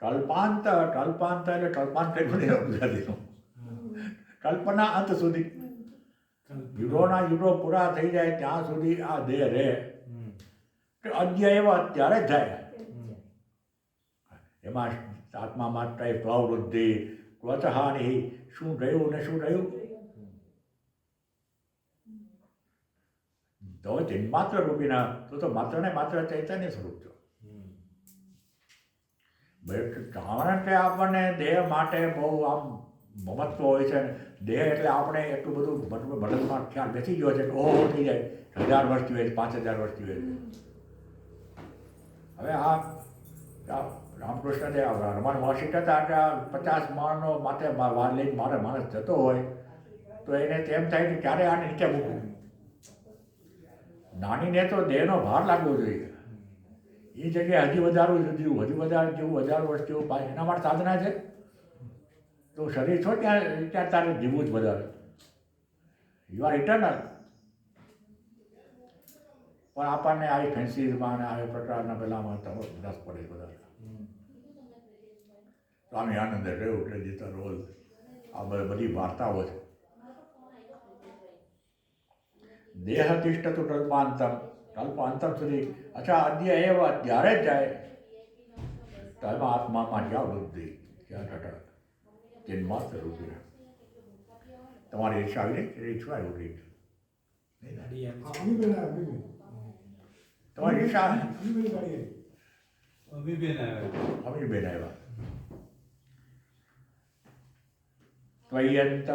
કલ્પાંત, કલ્પાંત એટલે કલ્પાંત કર્યું ગુજરાતીનું, કલ્પના અંત સુધી. યુગોના યુગો પૂરા થઈ જાય ત્યાં સુધી આ દેહ રહે. અદ્ય એવા અત્યારે જ જાય. એમાં આત્મામાં કઈ પ્રવૃત્તિ ક્વ ચ હાનિ, શું ગયું ને શું રહ્યું? તો ચિન્માત્ર રૂપીના, તો માત્ર ને માત્ર ચૈતન્ય સ્વરૂપ છો. કારણ કે આપણને દેહ માટે બહુ આમ મમત્વ હોય છે. દેહ એટલે આપણે એટલું બધું મગજમાં ખ્યાલ બેસી ગયો છે કે ઓહો થઈ જાય, 1000 વર્ષ જીવે છે, 5000 વર્ષ જીવે છે. હવે આ રામકૃષ્ણ જે રમણ મહર્ષિ કહેતા કે 50 માળનો માથે વાર લઈને મારે માણસ જતો હોય તો એને તેમ થાય કે ક્યારે આને નીચે મૂકવું. નાનીને તો દેહનો ભાર લાગવો જોઈએ. એ જગ્યાએ હજી વધારવું જેવું, હજી વધારે જેવું, 1000 વર્ષ જેવું, એના માટે સાધના છે. તો શરીર છો ત્યાં તારે જીવવું જ વધારે. You are eternal. પણ આપણને આવી ફેન્સીઝમાં અને આવી પ્રકારના પેલામાં રસ પડે બધા. સ્વામી આનંદે કહ્યું કે જીતા રોજ આ બધી વાર્તાઓ છે. દેહ તિષ્ઠતુ કલ્પાંતમ, કલ્પાંતમ સુધી. અચ્છા અદ્ય એવ, ત્યારે જ જાય. તો એમાં આત્મામાં ક્યાં વૃદ્ધિ ક્યાં ઘટક, ચિન્માત્ર રૂપિયા. તમારી ઈચ્છા આવી નહીં? ઈચ્છા એવું કંઈક તમારી ઈચ્છા અમીબેન આવ્યા. ત્વયંત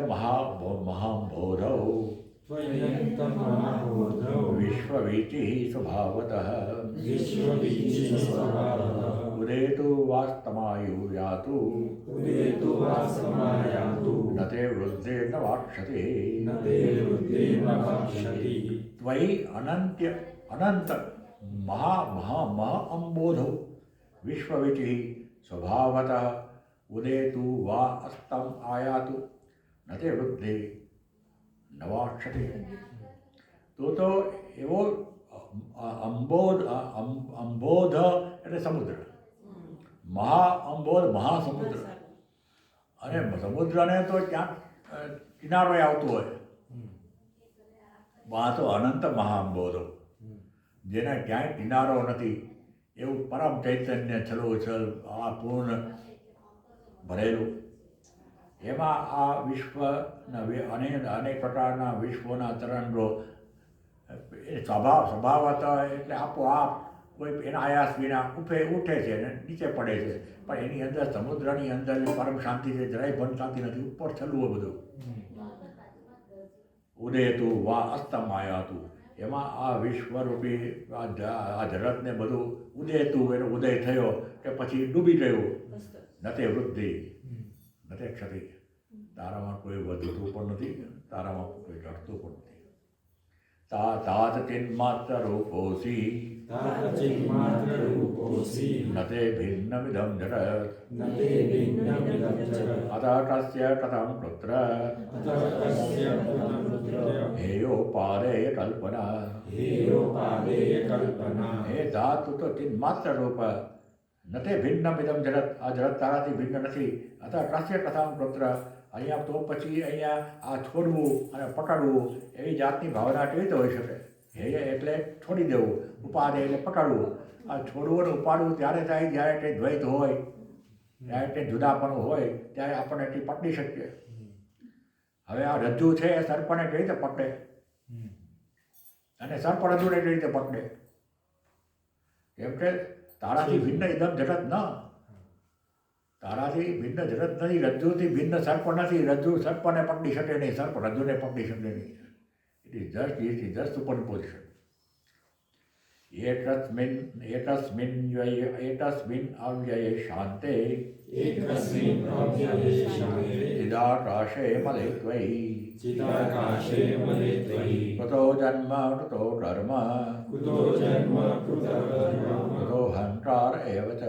મહાબોધૌ स्वयंतमनोबोधौ विश्ववीचिः स्वभावतः विश्ववीचिः स्वभावः उदेतु वास्तमायु यातु उदेतु वासमायातु न ते वृद्धेर्न वाक्षते न ते वृद्धिर्न भविष्यति त्वयि अनंत महा अम्बोधौ विश्वविचिः स्वभावतः उदेतु वा अस्तम आयातु न ते वृद्धे न वाक्षते तो एवो અંબોધ એટલે સમુદ્ર, અંબોધ મહાસમુદ્ર, અને સમુદ્રને તો ક્યાંક કિનારો આવતો હોય, આ તો અનંત મહાઅંબોધો જેને ક્યાંય કિનારો નથી એવું પરમ ચૈતન્ય છલોછલ આ પૂર્ણ ભરેલું, એમાં આ વિશ્વના અનેક પ્રકારના વિશ્વના તરંગો એ સ્વભાવત એટલે આપોઆપ કોઈ એના આયાસ વિના ઉઠે છે અને નીચે પડે છે, પણ એની અંદર સમુદ્રની અંદર પરમ શાંતિ છે, જરાય ભન શાંતિ નથી, ઉપર છેલ્લું બધું ઉદયતું વા અસ્તમાયાતું, એમાં આ વિશ્વરૂપી આ જગતને બધું ઉદયતું એનો ઉદય થયો કે પછી ડૂબી ગયું, નતે વૃદ્ધિ નતે ક્ષતિ, તારામાં કોઈ વધતું પણ નથી, તારામાં કોઈ ઘટતું પણ નથી. તાત ચિન્માત્ર રૂપોસી નતે ભિન્નમિદં જગત અત કસ્ય કથં પુત્ર હેયોપાદેય કલ્પના. હે ધાતુ તો ચિન્માત્ર રૂપ નતે ભિન્નમિદં જગત, આ જગત તારાથી ભિન્ન નથી, અત કસ્ય કથં પુત્ર, અહીંયા તો પછી અહીંયા આ છોડવું અને પકડવું એવી જાતની ભાવના કેવી રીતે હોઈ શકે? હે એટલે છોડી દેવું, ઉપાડે એટલે પકડવું, આ છોડવું અને ઉપાડવું ત્યારે થાય જ્યારે કંઈ દ્વૈત હોય, જ્યારે કંઈ જુદાપણું હોય ત્યારે આપણને એટલી પકડી શકીએ. હવે આ રજ્જુ છે એ સર્પને કેવી રીતે પકડે, અને સર્પ રજ્જુને કેવી રીતે પકડે? કેમ કે તારાથી ભિન્ન ઇદમ જગત ન, તારાથી ભિન્ન જગત નથી, રજ્જુથી ભિન્ન સર્પ નથી, રજ્જુ સર્પને પકડી શકે નહીં, સર્પ રજ્જુને પકડી શકે નહીં. It is just superposition. એતસ્મિન અવ્યયે શાંતે ચિદાકાશે મલે ત્વયિ કૃતો જન્મ કૃતો કર્મ કૃતો હંકાર એવ ચ.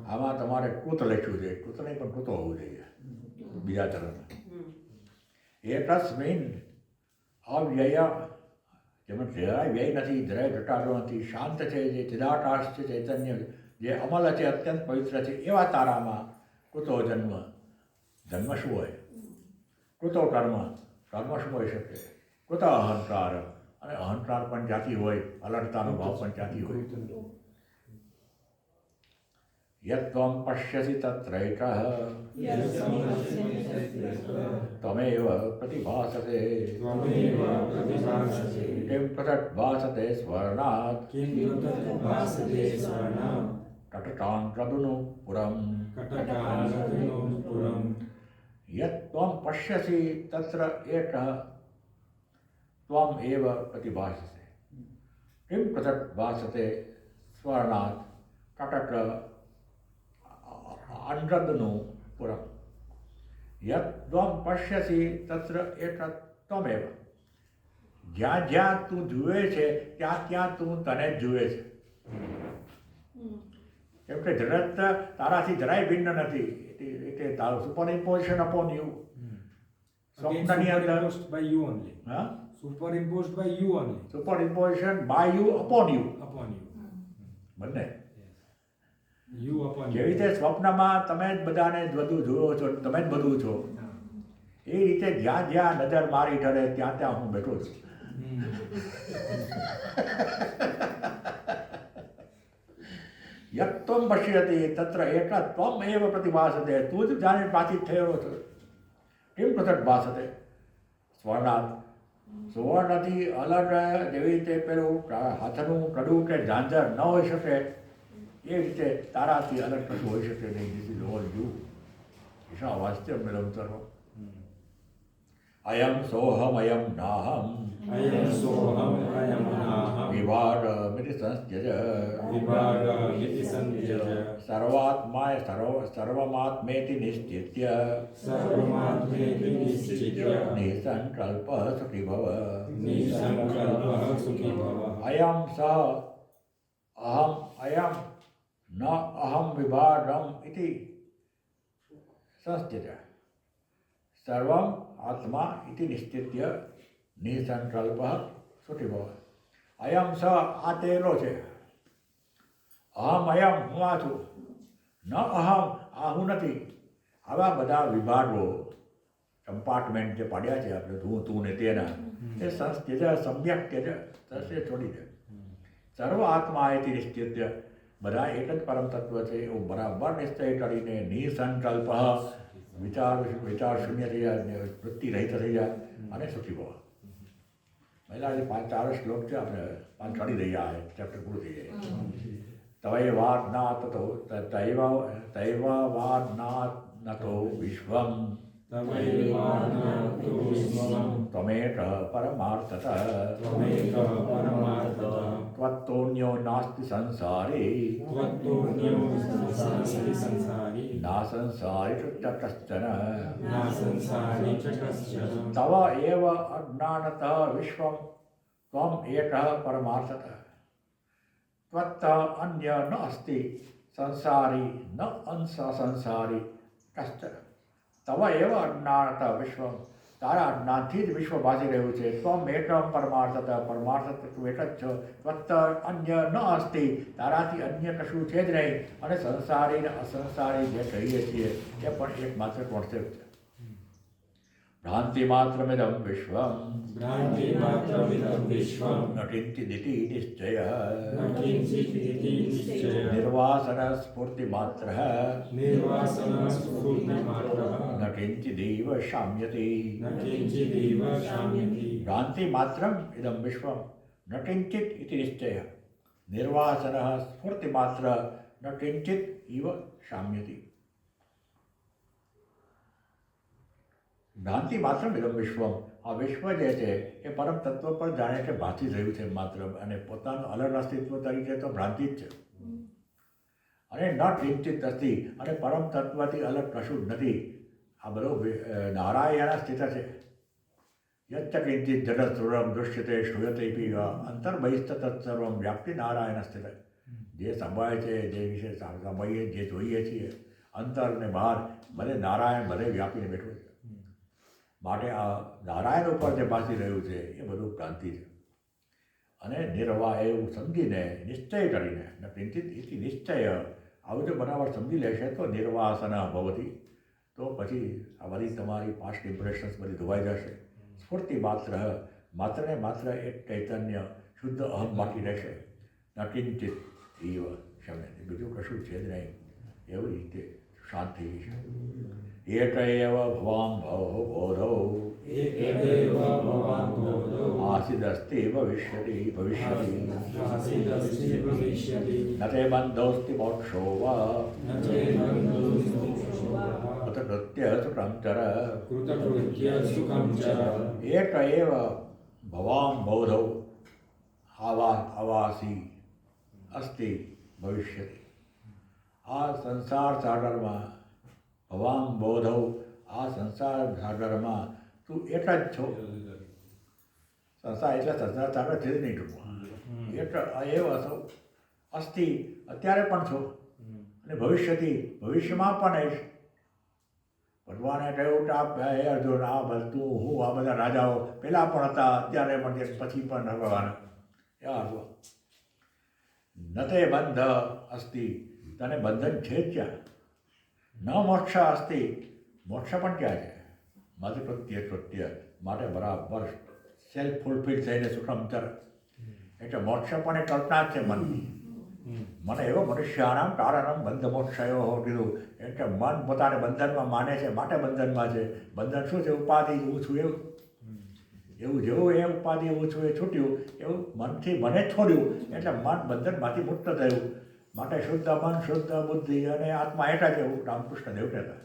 આમાં તમારે કૃત લખ્યું છે, કૃત નહીં પણ કૃતો હોવું જોઈએ બીજા ચરણમાં. એતસ્મિન અવ્યય, જેમાં જરાય વ્યય નથી, જરાય ઘટાડો નથી, શાંત છે, જે ચિદાકાશ છે, ચૈતન્ય જે અમલ છે, અત્યંત પવિત્ર છે, એવા તારામાં કૃતો જન્મ, જન્મ શું હોય? કૃતો કર્મ, કર્મ શું હોઈ શકે? કૃત અહંકાર, અને અહંકાર પણ જાતિ હોય, અલગતાનો ભાવ પણ જાતિ હોય. યત્વં પશ્યસી તત્રૈકઃ ત્વમેવ પ્રતિભાસતે કિં પૃથગ્ભાસતે સ્વર્ણાत् કટકાં પ્રદુનું પુરમ. યત્વં પશ્યસી તત્ર એકઃ ત્વમ એવ પ્રતિભાસતે કિં પૃથગ્ભાસતે સ્વર્ણાत् કટક અંડ્રદનું પુરમ. યત્વં પશ્યસી તત્ર એક ત્વમેવ, જ્યાં જ્યાં તું જુએ છે ત્યાં ત્યાં તું તને જ જુએ છે. કેમ કે જગત તારાથી જરાય ભિન્ન નથી, એટલે તારું સુપર ઇમ્પોઝિશન અપોન યુ. સ્વપ્નની અંદર superimposed by you only, superimposition by you upon you, બંને. જેવી રીતે સ્વપ્નમાં તમે જ બધાને જ બધું જુઓ છો, તમે જ બધું છો, એ રીતે જ્યાં જ્યાં નજર મારી ઠરે ત્યાં ત્યાં હું બેઠો છું. યત્વં પશ્યતિ તત્ર એક ત્વમ એવ પ્રતિભાસતે, તું જ જાણે પ્રાચિત થયેલો છો. કેમ પૃથક ભાસતે સ્વર્ણાत्, સુવર્ણથી અલગ જેવી રીતે પેલું હાથનું કડું કે ઝાંઝર ન હોઈ શકે, એ રીતે તારાથી અલગ કશું હોઈ શકે નહીં. This is all you. ઈશા વાસ્તવ્યમ સર્વ. અયમ સોહમ અયમ નાહમ અયમ સોહમ અયમ નાહમ વિભાગમિતિ સંસ્થ્યજ વિભાગમિતિ સંત્યજ સર્વમાત્મેતિ નિશ્ચિત્ય સર્વમાત્મેતિ નિશ્ચિત્ય નિસંકલ્પ સુખી ભવ નિસંકલ્પઃ સુખી ભવ અયમ સ અહમ અયમ ન અહમ વિભાગમ ઇતિ સંસ્થિત સર્વમ આત્મા ઇતિ નિશ્ચિત્ય નિસંકલ્પ સુખી ભવ અયમ સ આ તેલો છે અહમ અયમ હું આ છું ન અહમ આ હું નથી આવા બધા વિભાગો કમ્પાર્ટમેન્ટ જે પાડ્યા છે આપણે તું ને તેના એ સંસ્થિત સમ્યક ત્યજ તસે છોડી દે સર્વ આત્મા એથી નિશ્ચિત બધા એક જ પરમ તત્વ છે એવું બરાબર નિશ્ચય કરીને નિસંકલ્પ વિચાર શૂન્ય થઈ જાય વૃત્તિ રહિત થઈ જાય અને સુખી ભવ પહેલાં જે 5-4 શ્લોક છે આપણે 5 ચડી રહ્યા ચેપ્ટર પૂરું થઈ જાય તવૈવાદ ના તતો તૈવાદ ના નતો વિશ્વમ તમૈવાનાતો વિશ્વમ ત્વમેક પરમાર્થતઃ ત્વમેક પરમાર્થતઃ ત્વત્તોન્યો નાસ્તિ સંસારે ત્વત્તોન્યો નાસ્તિ સંસારી ના સંસારે ચ કશ્ચન ના સંસારી ચ કશ્ચન તવ એવ અજ્ઞાનતઃ વિશ્વમ ત્વમ એકઃ પરમાર્થતઃ ત્વત્ત અન્ય ન અસ્તિ સંસારી ન અંશ સંસારી કશ્ચન તવ એવ અજ્ઞાનતઃ વિશ્વમ તારા અજ્ઞાનથી જ વિશ્વ ભાસી રહ્યું છે ત્વમ એકમ પરમાર્થતઃ પરમાર્થ તું એક જ છો ત્વત્ત અન્ય ન અસ્તિ તારાથી અન્ય કશું છે જ નહીં અને સંસારી ને અસંસારી જે કહીએ છીએ એ પણ એકમાત્ર કોન્સેપ્ટ છે ભ્રાંતિ માત્રમિદમ વિશ્વમ ભ્રાંતિ માત્રમિદં વિશ્વમ ન કિંચિદિતિ નિશ્ચયઃ ન કિંચિદિતિ નિશ્ચયઃ નિર્વાસન સ્ફૂર્તિ માત્ર નિર્વાસન સ્ફૂર્તિ માત્રઃ ન કિંચિદીવ શામ્યતિ ન કિંચિદીવ શામ્યતિ ભ્રાંતિ માત્રમ ઇદમ વિશ્વમ ન કિંચિત ઇતિ નિશ્ચયઃ નિર્વાસન સ્ફૂર્તિ માત્ર ન કિંચિત ઇવ શામ્યતિ ભ્રાંતિ માત્ર ઇદમ વિશ્વમ આ વિશ્વ જે છે એ પરમ તત્વ પર જાણે કે ભાસી રહ્યું છે માત્ર અને પોતાનું અલગ અસ્તિત્વ તરીકે તો ભ્રાંતિ જ છે અને ન કિંચિત અસ્તિ અને પરમ તત્વથી અલગ કશું જ નથી આ બધો નારાયણ સ્થિત છે યચ્ચ કિંચિત જગત સર્વમ દૃશ્યતે શ્રૂયતે પી અંતર્બહિસ્થ તત્સર્વમ વ્યાપ્તિ નારાયણ સ્થિત જે સંભળાય છે જે વિશે સાંભળીએ જે જોઈએ છીએ અંતર ને બહાર બધે નારાયણ બધે વ્યાપીને બેઠું છે માટે આ નારાયણ ઉપર જે ભાસી રહ્યું છે એ બધું ક્રાંતિ છે અને નિર્વાહ એવું સમજીને નિશ્ચય કરીને કિંચિત ઇતિ નિશ્ચય આવું જો બરાબર સમજી લેશે તો નિર્વાસન ભવતી તો પછી આ બધી તમારી પાસ્ટ ઇમ્પ્રેશન્સ બધી ધોવાઈ જશે સ્ફૂર્તિ માત્ર માત્ર ને માત્ર એક ચૈતન્ય શુદ્ધ અહમ બાકી રહેશે ન કિંચિત એવ શમે બીજું કશું છે જ નહીં એવી રીતે શાંત થઈ છે એક એવ ભવામ બોધો એકેવ ભવાન બોધો આસિદસ્તિ ભવિષ્યતિ ભવિષ્યતિ આસિદસ્તિ ભવિષ્યતિ ન તે બંધોસ્તિ મોક્ષો વા ન તે બંધોસ્તિ કૃતકૃત્ય સુખમ ચર કૃતકૃત્ય સુખમ ચર એક એવ ભવામ બોધો આવાસી અસ્તિ ભવિષ્યતિ આ સંસાર સાગરમાં ભવામ બોધો આ સંસાર સાગરમાં તું એક જ છો સંસાર એટલે સંસાર સાગર છે જ નહીં ટૂંકમાં એક એવ છો અસ્તિ અત્યારે પણ છો અને ભવિષ્યમાં પણ રહીશ ભગવાને કહ્યું કે હે અર્જુન આ બધું હું આ બધા રાજાઓ પહેલાં પણ હતા અત્યારે પણ પછી પણ ભગવાન એવા હતો ન તે બંધ અસ્તિ તને બંધન છે જ ક્યાં ન મોક્ષ અસ્તિ મોક્ષ પણ ક્યાં છે માત્ર કૃત્ય માટે બરાબર સેલ્ફ ફૂલફિલ થઈને સુખમચર એટલે મોક્ષ પણ એ કલ્પના જ છે મનની મને એવો મનુષ્યાનામ કારણમ બંધ મોક્ષયો કીધું એટલે મન પોતાને બંધનમાં માને છે માટે બંધનમાં છે બંધન શું છે ઉપાધિ હું છું એવું જેવું એ ઉપાધિ હું છું એ છૂટ્યું એવું મનથી મને છોડ્યું એટલે મન બંધનમાંથી મુક્ત થયું માટે શુદ્ધ મન શુદ્ધ બુદ્ધિ અને આત્મા એક જ એવું રામકૃષ્ણ દેવ કહેતા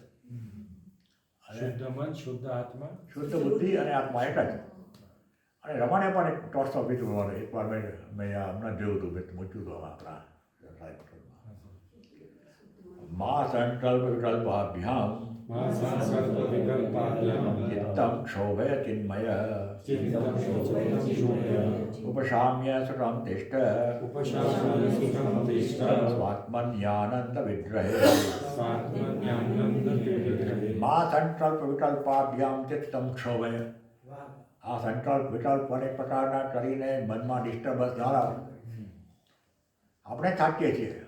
શુદ્ધ મન શુદ્ધ આત્મા શુદ્ધ બુદ્ધિ અને આત્મા એક જ. અને રમણે પણ એક ટોસ ઓફ બીજું બોલે. એકવાર મેં હમણાં જોયું હતું, મેં મૂક્યું હતું આપણા મા સંકલ્પ વિકલ્પાભ્યામ ચિત્તમ ક્ષોભય ચિન્મય ઉપશામ્ય સુખમ તિષ્ઠ સ્વાત્મન્યાનંદ વિગ્રહે મા સંકલ્પ વિકલ્પાભ્યામ ચિત્તમ ક્ષોભય. આ સંકલ્પ વિકલ્પ અનેક પ્રકારના કરીને મનમાં ડિસ્ટર્બન્સ ના લાવે. આપણે થાકીએ છીએ.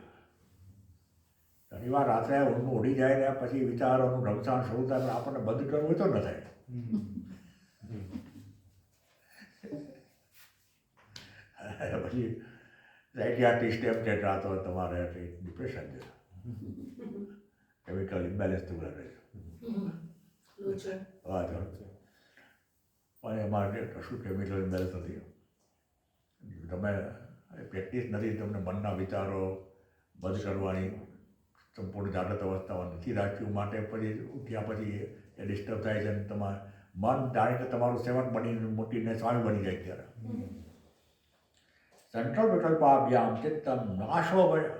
ઘણીવાર રાત્રે ઊંઘ ઉડી જાય ને પછી વિચારોનું ઢમસાણ શરૂ થાય, પણ આપણને બંધ કરવું હોય તો ન થાય. પછી સાયકિયાટ્રિસ્ટ એમ કહેતા તો તમારે ડિપ્રેશન છે, કેમિકલ ઇમ્બેલેન્સ થયું રહે છે. હા પણ એમાં કશું કેમિકલ ઇમ્બેલેન્સ નથી. તમે પ્રેક્ટિસ નથી, તમને મનના વિચારો બંધ કરવાની સંપૂર્ણ જાગૃત અવસ્થામાં નથી રાખ્યું, માટે પછી ઉઠ્યા પછી એ ડિસ્ટર્બ થાય છે અને તમારે મન જાણે કે તમારું સેવક બનીને મોટીને સ્વામી બની જાય. ત્યારે સંકલ્પ વિકલ્પાભ્યામ ચિત્તમ નાશોભય.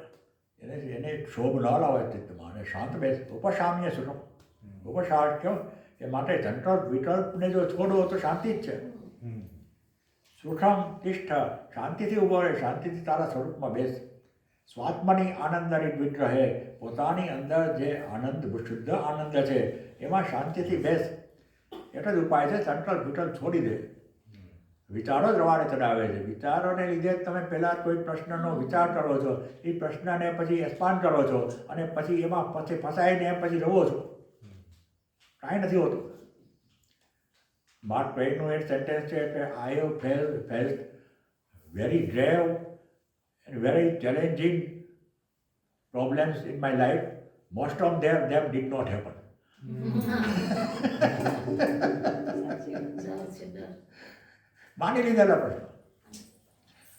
એને ક્ષોભ ન લાવે ચિત્તમાં અને શાંત બેસ. ઉપશામ્ય સુખમ. ઉપશામ કેમ કે માટે સંકલ્પ વિકલ્પને જો છોડો તો શાંતિ જ છે. સુખમ તિષ્ઠ. શાંતિથી ઊભો રહે, શાંતિથી તારા સ્વરૂપમાં બેસ. સ્વાત્માની આનંદની વિગ્રહે. પોતાની અંદર જે આનંદ શુદ્ધ આનંદ છે એમાં શાંતિથી બેસ. એટલે જ ઉપાય છે સંકલ્પ વિકલ્પ છોડી દે. વિચારો જ રવાડે ચડાવે છે. વિચારોને લીધે તમે પહેલાં કોઈ પ્રશ્નનો વિચાર કરો છો, એ પ્રશ્નને પછી એક્સપાન્ડ કરો છો અને પછી એમાં પછી ફસાઈને પછી રહો છો. કાંઈ નથી હોતું. માર્ક ટ્વેનનું એક સેન્ટેન્સ છે કે I have faced very grave and very challenging problems in my life. Most of them did not happen. માની લીધેલા પ્રશ્ન.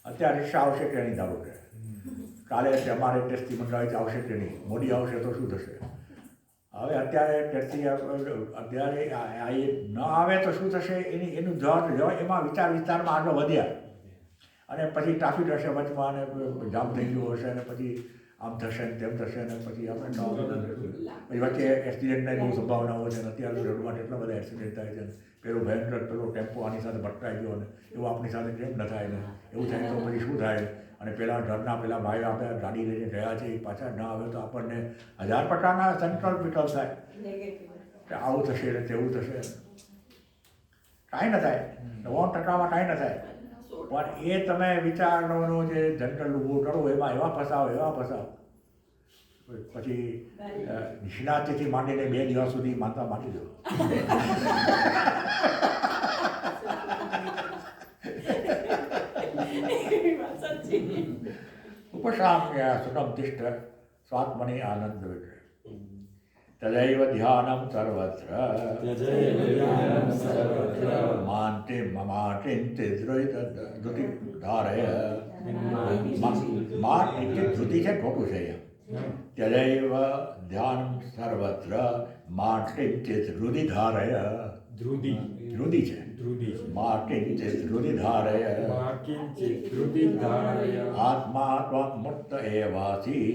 અત્યારે રિક્ષા આવશે કે નહીં ધારો કે કાલે અમારે ટેસ્ટી મંગાવી આવશે કે નહીં, મોડી આવશે તો શું થશે? હવે અત્યારે ટેસ્ટી અત્યારે ન આવે તો શું થશે એનું જવાબ એમાં વિચારમાં આગળ વધ્યા અને પછી ટ્રાફિક હશે વચમાં અને જામ થઈ ગયું હશે અને પછી આમ થશે ને તેમ થશે ને પછી આપણે પછી વચ્ચે એક્સિડન્ટની બહુ સંભાવનાઓ છે. અત્યારે રોડમાં એટલા બધા એક્સિડન્ટ થાય છે. પેલો ભયંકર પેલો ટેમ્પો આની સાથે ભટકાઈ ગયો અને એવું આપણી સાથે કેમ ન થાય ને એવું થાય તો પછી શું થાય? અને પેલા ઘરના પેલા ભાઈ આપણે ગાડી લઈને ગયા છે એ પાછા ન આવે તો આપણને 1000 પ્રકારના સંકલ્પ વિકલ્પ થાય કે આવું થશે ને તેવું થશે. કાંઈ ન થાય, 90% કાંઈ ન થાય. પણ એ તમે વિચારનો જે જનરલ ઊભું કરો એમાં એવા ફસાવો પછી નિષ્ણાતથી માંડીને 2 દિવસ સુધી માનતા માંડી દો. ઉપશામ્ય સુખમ તિષ્ઠ સ્વાત્મની આનંદ વિગ્રહ તદૈવ ધ્યાનમ સર્વત્ર માન્તિ મમાટિંતિ ધૃતિ ધારય. માન એટલે ધૃતિ છે, ખોટું છે અહીંયા. તદૈવ ધ્યાનમ સર્વત્ર માટિંતિ ધૃતિ ધારય. ધ્રુતિ છે. માટિંચિત ધૃતિ ધારય. આત્મા ત્વં મુક્ત એવાસી.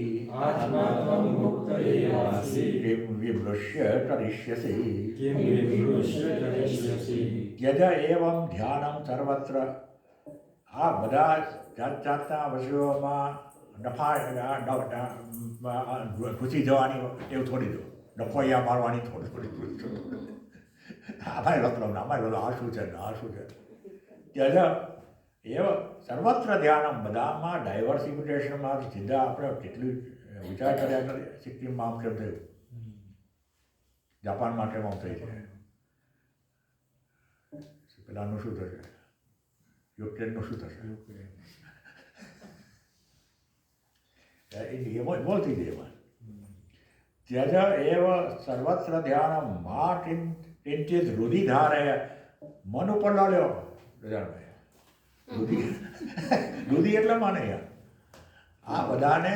કિમ વિમૃશ્ય કરિષ્યસી. યજ એવં ધ્યાનમ સર્વત્ર. આ બધા જાત જાતના વિષયોમાં ઘૂસી જવાની એવું છોડી દો. ડફોયા મારવાની થોડી અમારે મતલબ અમારે આ શું છે ને આ શું છે. ત્યજ એવ સર્વત્ર ધ્યાનમ. બધામાં ડાયવર્સિફિકેશનમાં સીધા આપણે કેટલું વિચાર કર્યા કરીએ. સિક્કિમમાં આમ કેમ થયું, જાપાનમાં કેમ આમ થઈ છે, પેલાનું શું થશે, યુક્રેનનું શું થશે, બોલ થઈ જાય એમાં. ત્યજ એવ સર્વત્ર ધ્યાનમ મા કિંચિત હૃદિ ધારય. મન ઉપર ન લ્યો રજાણભાઈ. હૃદિ એટલે મને યાર આ બધાને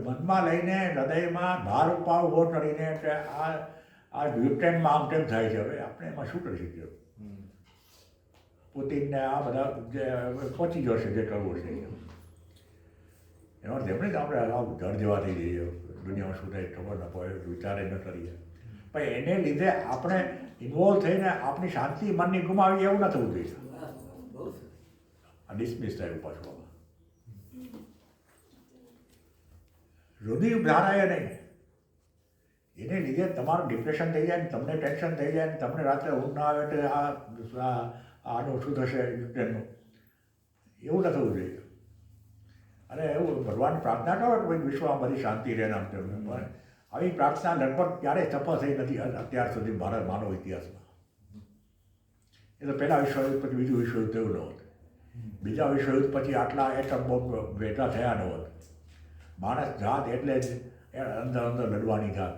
મનમાં લઈને હૃદયમાં ભાર ઉપાવ ઊભો કરીને કે આ યુક્રેનમાં આમ તેમ થાય છે, હવે આપણે એમાં શું કરી શકીએ? પુતિનને આ બધા જે પહોંચી જશે જે કરવું છે એનો અર્થ એમ નહીં કે આપણે આમ જળ જેવા થઈ જઈએ, દુનિયામાં શું થાય ખબર ન પડે, વિચારે ન કરીએ. પણ એને લીધે આપણે ઇન્વોલ્વ થઈને આપણી શાંતિ મનની ગુમાવી એવું ન થવું જોઈએ. આ ડિસમિસ થયું પાછું. રુધિર ધારાય નહીં, એને લીધે તમારું ડિપ્રેશન થઈ જાય ને તમને ટેન્શન થઈ જાય ને તમને રાત્રે ઊંઘ ના આવે એટલે આનું શું થશે યુક્રેનનું, એવું ન થવું જોઈએ. અને એવું ભગવાન પ્રાર્થના કરો કે ભાઈ વિશ્વમાં બધી શાંતિ રહે નામ તેમ, પણ આવી પ્રાર્થના લગભગ ક્યારેય સફળ થઈ નથી અત્યાર સુધી ભારત માનવ ઇતિહાસમાં. એ તો પહેલાં વિશ્વયુદ્ધ પછી બીજું વિશ્વયુદ્ધ થયું ન હોત, બીજા વિશ્વયુદ્ધ પછી આટલા એટમ બોમ્બ ભેગા થયા ન હોત. માણસ જાત એટલે જ અંદર અંદર લડવાની જાત.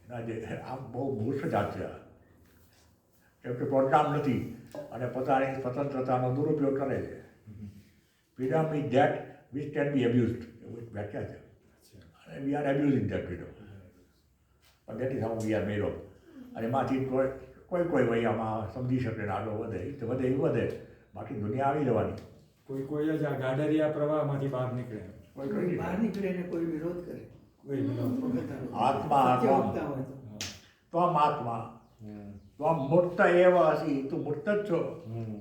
એના જે આમ બહુ મૂર્ખ જાત છે, કેમ કે પ્રોગ્રામ નથી અને પોતાની સ્વતંત્રતાનો દુરુપયોગ કરે છે. Freedom is that which can be abused, એવું એક વ્યાખ્યા છે. અને we are abusing that freedom, પણ that is how we are made of. અને એમાંથી કોઈ ભાઈ આમાં સમજી શકે ને આગળ વધે, એ તો વધે એવું વધે, બાકી દુનિયા આવી જવાની. કોઈ જ આ ગાડરિયા પ્રવાહમાંથી બહાર નીકળે, કોઈ બહાર નીકળે ને કોઈ વિરોધ કરે, કોઈ વિરોધ. આત્મા તો આમ આત્મા તો આમ મુક્ત એવ હસી, તું મુક્ત જ છો.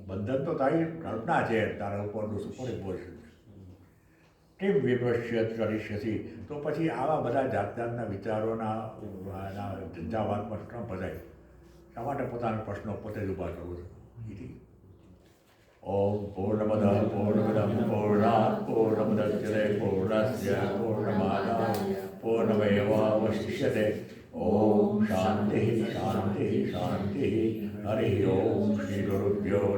બંધન તો તારી કલ્પના છે, તારા ઉપરનું સુપરિમ્પોઝિશન છે. કેમ વિપશ્ય કરીશી, તો પછી આવા બધા જાત જાતના વિચારોના ઝંઝાવાતમાં ક્રમ ભજાય. શા માટે પોતાના પ્રશ્નો પોતે જ ઊભા કરવું છે? ઓમ પૂર્ણમદ પૂર્ણમિદં પૂર્ણાત પૂર્ણમુદચ્યતે પૂર્ણસ્ય પૂર્ણમાદાય પૂર્ણમેવાવશિષ્યતે. ઓમ શાંતિ શાંતિ શાંતિ. હરિ ઓમ શ્રી ગુરુભ્યો